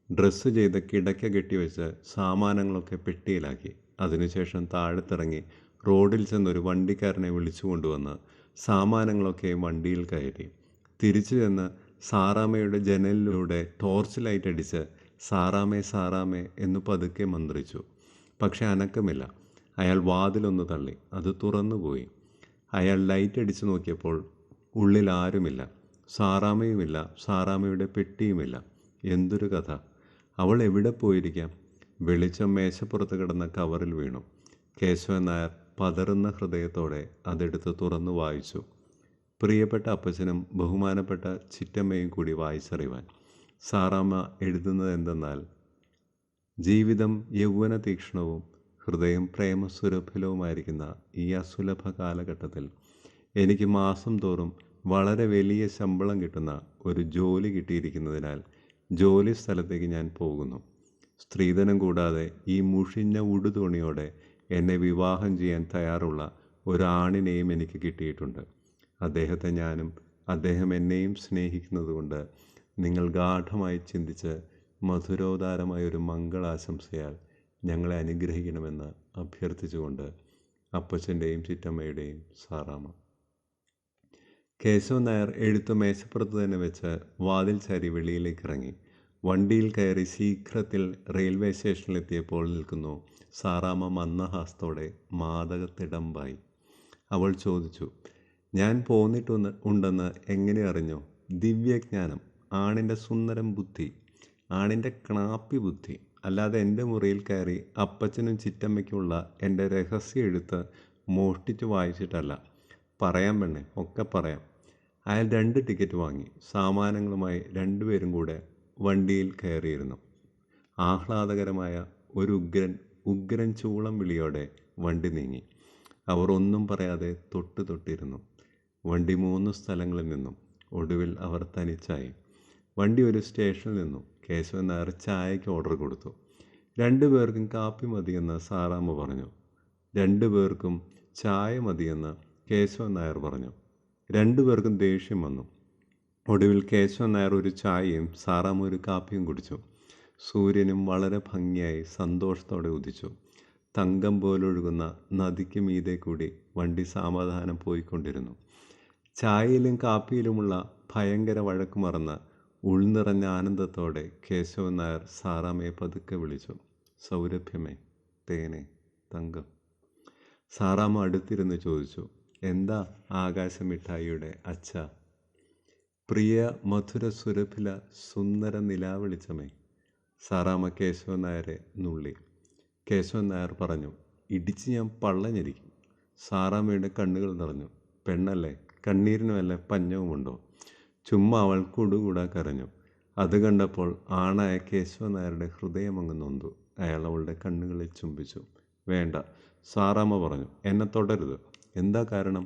ഡ്രസ്സ് ചെയ്ത് കിടക്ക കെട്ടിവെച്ച് സാമാനങ്ങളൊക്കെ പെട്ടിയിലാക്കി. അതിനുശേഷം താഴത്തിറങ്ങി റോഡിൽ ചെന്നൊരു വണ്ടിക്കാരനെ വിളിച്ചു കൊണ്ടുവന്ന് സാമാനങ്ങളൊക്കെ വണ്ടിയിൽ കയറ്റി. തിരിച്ചു ചെന്ന് സാറാമ്മയുടെ ജനലിലൂടെ ടോർച്ച് ലൈറ്റ് അടിച്ച് സാറാമേ സാറാമേ എന്ന് പതുക്കെ മന്ത്രിച്ചു. പക്ഷെ അനക്കമില്ല. അയാൾ വാതിലൊന്ന് തള്ളി. അത് തുറന്നുപോയി. അയാൾ ലൈറ്റ് അടിച്ചു നോക്കിയപ്പോൾ ഉള്ളിൽ ആരുമില്ല. സാറാമയുമില്ല, സാറാമയുടെ പെട്ടിയുമില്ല. എന്തൊരു കഥ! അവൾ എവിടെ പോയിരിക്കാം? വെളിച്ചം മേശപ്പുറത്ത് കിടന്ന കവറിൽ വീണു. കേശവൻ നായർ പതറുന്ന ഹൃദയത്തോടെ അതെടുത്ത് തുറന്നു വായിച്ചു. പ്രിയപ്പെട്ട അപ്പച്ചനും ബഹുമാനപ്പെട്ട ചിറ്റമ്മയും കൂടി വായിച്ചറിവാൻ. സാറാമ്മ എഴുതുന്നത് എന്തെന്നാൽ: ജീവിതം യൗവന തീക്ഷ്ണവും ഹൃദയം പ്രേമസുരഭിലവുമായിരിക്കുന്ന ഈ അസുലഭ കാലഘട്ടത്തിൽ എനിക്ക് മാസം തോറും വളരെ വലിയ ശമ്പളം കിട്ടുന്ന ഒരു ജോലി കിട്ടിയിരിക്കുന്നതിനാൽ ജോലി സ്ഥലത്തേക്ക് ഞാൻ പോകുന്നു. സ്ത്രീധനം കൂടാതെ ഈ മുഷിഞ്ഞ ഉടുതുണിയോടെ എന്നെ വിവാഹം ചെയ്യാൻ തയ്യാറുള്ള ഒരാണിനെയും എനിക്ക് കിട്ടിയിട്ടുണ്ട്. അദ്ദേഹത്തെ ഞാനും അദ്ദേഹം എന്നെയും സ്നേഹിക്കുന്നതുകൊണ്ട് നിങ്ങൾ ഗാഠമായി ചിന്തിച്ച് മധുരോദാരമായ ഒരു മംഗളാശംസയാൽ ഞങ്ങളെ അനുഗ്രഹിക്കണമെന്ന് അഭ്യർത്ഥിച്ചുകൊണ്ട് അപ്പച്ചൻ്റെയും ചിറ്റമ്മയുടെയും സാറാമ്മ. കേശവൻ നായർ എഴുത്ത് മേശപ്പുറത്ത് തന്നെ വെച്ച് വാതിൽ ചാരി വെളിയിലേക്ക് ഇറങ്ങി. വണ്ടിയിൽ കയറി ശീഘ്രത്തിൽ റെയിൽവേ സ്റ്റേഷനിലെത്തിയപ്പോൾ നിൽക്കുന്നു സാറാമ്മ മന്ദഹാസത്തോടെ മാദകത്തിടമ്പായി. അവൾ ചോദിച്ചു: ഞാൻ പോന്നിട്ടുണ്ടെന്ന് എങ്ങനെ അറിഞ്ഞോ? ദിവ്യജ്ഞാനം, ആണിൻ്റെ സുന്ദരം ബുദ്ധി, ആണിൻ്റെ ക്ണാപ്പി ബുദ്ധി. അല്ലാതെ എൻ്റെ മുറിയിൽ കയറി അപ്പച്ചനും ചിറ്റമ്മയ്ക്കുമുള്ള എൻ്റെ രഹസ്യ എഴുത്ത് മോഷ്ടിച്ച് വായിച്ചിട്ടല്ല. പറയാം പെണ്ണെ, ഒക്കെ പറയാം. അയാൾ 2 ടിക്കറ്റ് വാങ്ങി. സാമാനങ്ങളുമായി രണ്ടുപേരും കൂടെ വണ്ടിയിൽ കയറിയിരുന്നു. ആഹ്ലാദകരമായ ഒരു ഉഗ്രൻ ചൂളം വിളിയോടെ വണ്ടി നീങ്ങി. അവർ ഒന്നും പറയാതെ തൊട്ടിരുന്നു. വണ്ടി 3 സ്ഥലങ്ങളിൽ നിന്നും. ഒടുവിൽ അവർ തനിച്ചായി. വണ്ടി ഒരു സ്റ്റേഷനിൽ നിന്നു. കേശവൻ നായർ ചായയ്ക്ക് ഓർഡർ കൊടുത്തു. 2 പേർക്കും കാപ്പി മതിയെന്ന് സാറാമ്മ പറഞ്ഞു. 2 പേർക്കും ചായ മതിയെന്ന് കേശവൻ നായർ പറഞ്ഞു. 2 പേർക്കും ദേഷ്യം വന്നു. ഒടുവിൽ കേശവൻ നായർ ഒരു ചായയും സാറാമ്മ ഒരു കാപ്പിയും കുടിച്ചു. സൂര്യനും വളരെ ഭംഗിയായി സന്തോഷത്തോടെ ഉദിച്ചു. തങ്കം പോലൊഴുകുന്ന നദിക്ക് മീതെ കൂടി വണ്ടി സാവധാനം പോയിക്കൊണ്ടിരുന്നു. ചായയിലും കാപ്പിയിലുമുള്ള ഭയങ്കര വഴക്ക് മറന്ന് ഉൾനിറഞ്ഞ ആനന്ദത്തോടെ കേശവൻ നായർ സാറാമ്മയെ പതുക്കെ വിളിച്ചു: സൗരഭ്യമേ, തേനെ, തങ്കം. സാറാമ്മ അടുത്തിരുന്ന് ചോദിച്ചു: എന്താ ആകാശമിഠായിയുടെ അച്ഛ? പ്രിയ മധുര സുരഭില സുന്ദര നിലാവെളിച്ചമേ. സാറാമ്മ കേശവൻ നായരെ നുള്ളി. കേശവൻ നായർ പറഞ്ഞു: ഇടിച്ച് ഞാൻ പള്ളഞ്ഞിരിക്കും. സാറാമ്മയുടെ കണ്ണുകൾ നിറഞ്ഞു. പെണ്ണല്ലേ, കണ്ണീരിന് വല്ല പഞ്ഞവുമുണ്ടോ? ചുമ്മാ അവൾ കൂടുകൂടാ കരഞ്ഞു. അത് കണ്ടപ്പോൾ ആണായ കേശവൻ നായരുടെ ഹൃദയമങ്ങ് നൊന്തു. അയാൾ അവളുടെ കണ്ണുകളിൽ ചുംബിച്ചു. വേണ്ട, സാറാമ്മ പറഞ്ഞു, എന്നെ തുടരുത്. എന്താ കാരണം?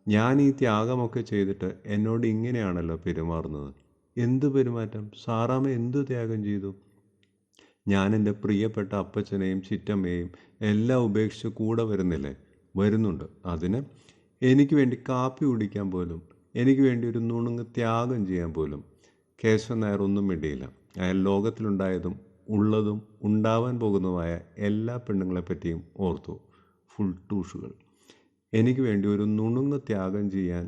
ഞാൻ ഈ ത്യാഗമൊക്കെ ചെയ്തിട്ട് എന്നോട് ഇങ്ങനെയാണല്ലോ പെരുമാറുന്നത്. എന്തു പെരുമാറ്റം? സാറാമ്മ എന്തു ത്യാഗം ചെയ്തു? ഞാൻ എൻ്റെ പ്രിയപ്പെട്ട അപ്പച്ചനെയും ചിറ്റമ്മയെയും എല്ലാം ഉപേക്ഷിച്ച് കൂടെ വരുന്നില്ലേ? വരുന്നുണ്ട്. അതിന് എനിക്ക് വേണ്ടി കാപ്പി കുടിക്കാൻ പോലും, എനിക്ക് വേണ്ടി ഒരു നുണുങ്ങ് ത്യാഗം ചെയ്യാൻ പോലും. കേശവൻ നായർ ഒന്നും മിണ്ടിയില്ല. അയാൾ ലോകത്തിലുണ്ടായതും ഉള്ളതും ഉണ്ടാവാൻ പോകുന്നതുമായ എല്ലാ പെണ്ണുങ്ങളെപ്പറ്റിയും ഓർത്തു. ഫുൾ ടൂഷുകൾ. എനിക്ക് വേണ്ടി ഒരു നുണുങ്ങ് ത്യാഗം ചെയ്യാൻ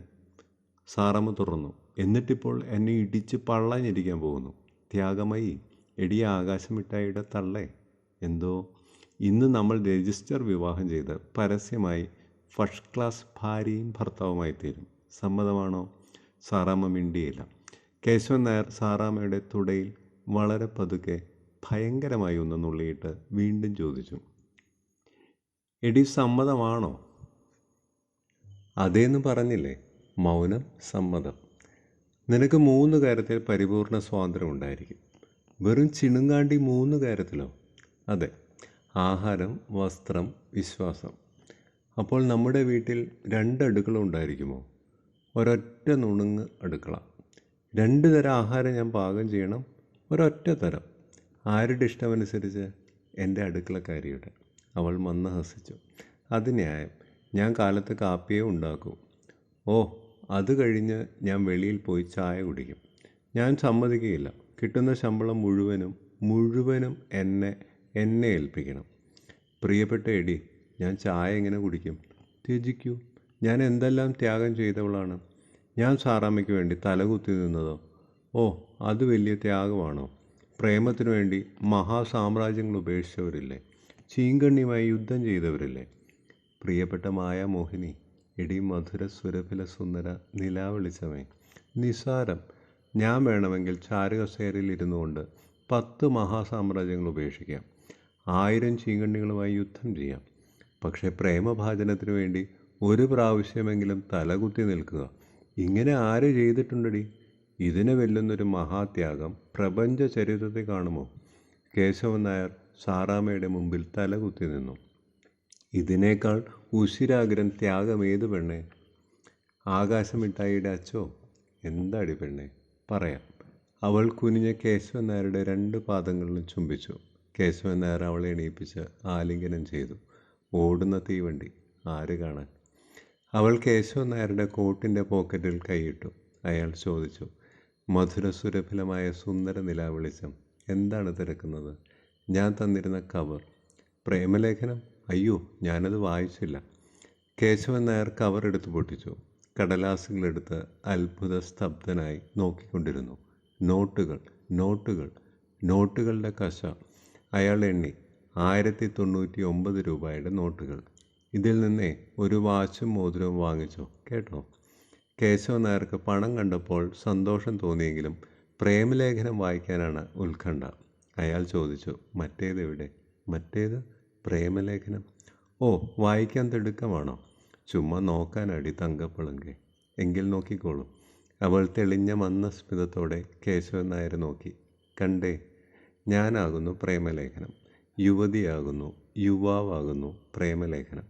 സാറാമ്മ തുറന്നു. എന്നിട്ടിപ്പോൾ എന്നെ ഇടിച്ച് പള്ളഞ്ഞിരിക്കാൻ പോകുന്നു. ത്യാഗമയി, എടിയ ആകാശമിഠായിയുടെ തള്ളേ. എന്തോ ഇന്ന് നമ്മൾ രജിസ്റ്റർ വിവാഹം ചെയ്ത് പരസ്യമായി ഫസ്റ്റ് ക്ലാസ് ഭാര്യയും ഭർത്താവുമായി തീരും. സമ്മതമാണോ? സാറാമ്മ മിണ്ടിയില്ല. കേശവൻ നായർ സാറാമ്മയുടെ തുടയിൽ വളരെ പതുക്കെ ഭയങ്കരമായി ഒന്ന് നുള്ളിയിട്ട് വീണ്ടും ചോദിച്ചു: എടി, സമ്മതമാണോ? അതേന്ന് പറഞ്ഞില്ലേ? മൗനം സമ്മതം. നിനക്ക് 3 കാര്യത്തിൽ പരിപൂർണ സ്വാതന്ത്ര്യം ഉണ്ടായിരിക്കും. വെറും ചിണുങ്ങാണ്ടി 3 കാര്യത്തിലോ? അതെ. ആഹാരം, വസ്ത്രം, വിശ്വാസം. അപ്പോൾ നമ്മുടെ വീട്ടിൽ 2 അടുക്കള ഉണ്ടായിരിക്കുമോ? ഒരൊറ്റ നുണുങ്ങ് അടുക്കള. 2 തരം ആഹാരം ഞാൻ പാകം ചെയ്യണം. ഒരൊറ്റ തരം. ആരുടെ ഇഷ്ടമനുസരിച്ച്? എൻ്റെ അടുക്കളക്കാരിയുടെ. അവൾ മന്ദഹസിച്ചു. അത് ന്യായം. ഞാൻ കാലത്ത് കാപ്പിയേ ഉണ്ടാക്കൂ. ഓ, അത് കഴിഞ്ഞ് ഞാൻ വെളിയിൽ പോയി ചായ കുടിക്കും. ഞാൻ സമ്മതിക്കുകയില്ല. കിട്ടുന്ന ശമ്പളം മുഴുവനും എന്നെ ഏൽപ്പിക്കണം. പ്രിയപ്പെട്ട എടി, ഞാൻ ചായ എങ്ങനെ കുടിക്കും? ത്യജിക്കൂ. ഞാൻ എന്തെല്ലാം ത്യാഗം ചെയ്തവളാണ്. ഞാൻ സാറാമ്മയ്ക്ക് വേണ്ടി തലകുത്തി നിന്നതോ? ഓ, അത് വലിയ ത്യാഗമാണോ? പ്രേമത്തിനു വേണ്ടി മഹാസാമ്രാജ്യങ്ങൾ ഉപേക്ഷിച്ചവരില്ലേ? ചീങ്കണ്ണിയുമായി യുദ്ധം ചെയ്തവരില്ലേ? പ്രിയപ്പെട്ട മായാമോഹിനി, എടി മധുര സുരഭില സുന്ദര നിലാവെളിച്ചമേ, നിസാരം. ഞാൻ വേണമെങ്കിൽ ചാരുകസേരയിൽ ഇരുന്നു കൊണ്ട് 10 മഹാസാമ്രാജ്യങ്ങൾ ഉപേക്ഷിക്കാം, 1000 ചീങ്കണ്ണികളുമായി യുദ്ധം ചെയ്യാം. പക്ഷേ പ്രേമഭാജനത്തിനു വേണ്ടി ഒരു പ്രാവശ്യമെങ്കിലും തലകുത്തി നിൽക്കുക, ഇങ്ങനെ ആര് ചെയ്തിട്ടുണ്ടടി? ഇതിനെ വെല്ലുന്നൊരു മഹാത്യാഗം പ്രപഞ്ച ചരിത്രത്തെ കാണുമോ? കേശവൻ നായർ സാറാമ്മയുടെ മുമ്പിൽ തലകുത്തി നിന്നു. ഇതിനേക്കാൾ ഉശിരാഗ്രൻ ത്യാഗം ഏത് പെണ്ണേ? ആകാശമിഠായിയുടെ അച്ചോ? എന്താടി പെണ്ണേ, പറയാം. അവൾ കുനിഞ്ഞ കേശവൻ നായരുടെ 2 പാദങ്ങളിലും ചുംബിച്ചു. കേശവൻ നായർ അവളെ എണീപ്പിച്ച് ആലിംഗനം ചെയ്തു. ഓടുന്ന തീവണ്ടി ആര് കാണാൻ? അവൾ കേശവൻ നായരുടെ കോട്ടിൻ്റെ പോക്കറ്റിൽ കൈയിട്ടു. അയാൾ ചോദിച്ചു, മധുരസുരഭിലമായ സുന്ദര നിലാവെളിച്ചം, എന്താണ് തിരക്കുന്നത്? ഞാൻ തന്നിരുന്ന കവർ. പ്രേമലേഖനം? അയ്യോ, ഞാനത് വായിച്ചില്ല. കേശവൻ നായർ കവർ എടുത്ത് പൊട്ടിച്ചു. കടലാസുകളെടുത്ത് അത്ഭുത സ്തബ്ധനായി നോക്കിക്കൊണ്ടിരുന്നു. നോട്ടുകൾ, നോട്ടുകൾ, നോട്ടുകളുടെ കശ. അയാൾ എണ്ണി. 1099 രൂപയുടെ നോട്ടുകൾ. ഇതിൽ നിന്നേ ഒരു വാച്ചും മോതിരവും വാങ്ങിച്ചോ കേട്ടോ. കേശവൻ നായർക്ക് പണം കണ്ടപ്പോൾ സന്തോഷം തോന്നിയെങ്കിലും പ്രേമലേഖനം വായിക്കാനാണ് ഉത്കണ്ഠ. അയാൾ ചോദിച്ചു, മറ്റേതെവിടെ? മറ്റേത്? പ്രേമലേഖനം? ഓ, വായിക്കാൻ തിടുക്കമാണോ? ചുമ്മാ നോക്കാനടി തങ്കപ്പളുങ്കെ. എങ്കിൽ നോക്കിക്കോളൂ. അവൾ തെളിഞ്ഞ മന്ദസ്മിതത്തോടെ കേശവൻ നായരെ നോക്കി. കണ്ടേ, ഞാനാകുന്നു പ്രേമലേഖനം. യുവതിയാകുന്നു, യുവാവാകുന്നു പ്രേമലേഖനം.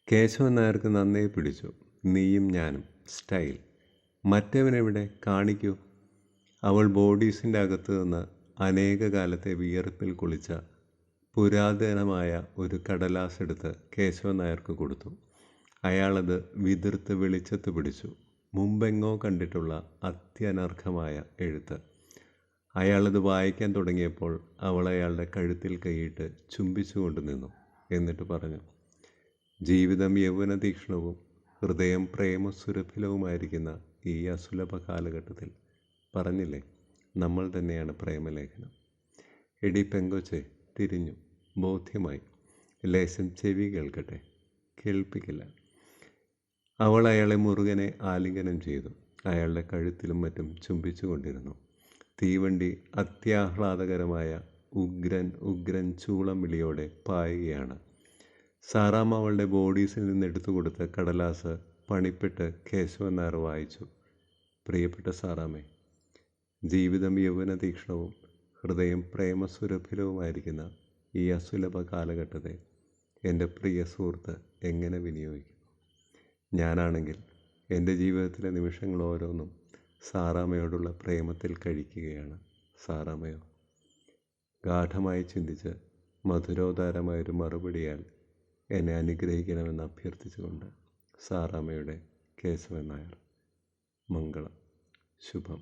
കേശവൻ നായർക്ക് നന്നേ പിടിച്ചു. നീയും ഞാനും, സ്റ്റൈൽ. മറ്റവനെവിടെ? കാണിക്കൂ. അവൾ ബോഡീസിൻ്റെ അകത്ത് നിന്ന് അനേക കാലത്തെ വിയർപ്പിൽ കുളിച്ച പുരാതനമായ ഒരു കടലാസ് എടുത്ത് കേശവൻ നായർക്ക് കൊടുത്തു. അയാളത് വിതിർത്ത് വെളിച്ചത്ത് പിടിച്ചു. മുമ്പെങ്ങോ കണ്ടിട്ടുള്ള അത്യനർഘമായ എഴുത്ത്. അയാളത് വായിക്കാൻ തുടങ്ങിയപ്പോൾ അവൾ അയാളുടെ കഴുത്തിൽ കൈയിട്ട് ചുംബിച്ചുകൊണ്ട് നിന്നു. എന്നിട്ട് പറഞ്ഞു, ജീവിതം യൗവന തീക്ഷ്ണവും ഹൃദയം പ്രേമസുരഭിലവുമായിരിക്കുന്ന ഈ അസുലഭ കാലഘട്ടത്തിൽ പറഞ്ഞില്ലേ, നമ്മൾ തന്നെയാണ് പ്രേമലേഖനം. എടി പെങ്കൊച്ചെ, തിരിഞ്ഞു. ബോധ്യമായി. ലേശം ചെവി കേൾക്കട്ടെ. കേൾപ്പിക്കില്ല. അവൾ അയാളെ മുറുകനെ ആലിംഗനം ചെയ്തു. അയാളുടെ കഴുത്തിലും മറ്റും ചുംബിച്ചു കൊണ്ടിരുന്നു. തീവണ്ടി അത്യാഹ്ലാദകരമായ ഉഗ്രൻ ഉഗ്രൻ ചൂളം വിളിയോടെ പായുകയാണ്. സാറാമ്മ അവളുടെ ബോഡീസിൽ നിന്ന് എടുത്തു കൊടുത്ത കടലാസ് പണിപ്പെട്ട് കേശവൻ നായർ വായിച്ചു. പ്രിയപ്പെട്ട സാറാമ്മേ, ജീവിതം യൗവന തീക്ഷ്ണവും ഹൃദയം പ്രേമസുരഭിലവുമായിരിക്കുന്ന ഈ അസുലഭ കാലഘട്ടത്തെ എൻ്റെ പ്രിയ സുഹൃത്ത് എങ്ങനെ വിനിയോഗിക്കുന്നു? ഞാനാണെങ്കിൽ എൻ്റെ ജീവിതത്തിലെ നിമിഷങ്ങൾ ഓരോന്നും സാറാമ്മയോടുള്ള പ്രേമത്തിൽ കഴിക്കുകയാണ്. സാറാമ്മയോ? ഗാഠമായി ചിന്തിച്ച് മധുരോദാരമായൊരു മറുപടിയാൽ എന്നെ അനുഗ്രഹിക്കണമെന്ന് അഭ്യർത്ഥിച്ചുകൊണ്ട് സാറാമ്മയുടെ കേശവൻ നായർ. മംഗളം. ശുഭം.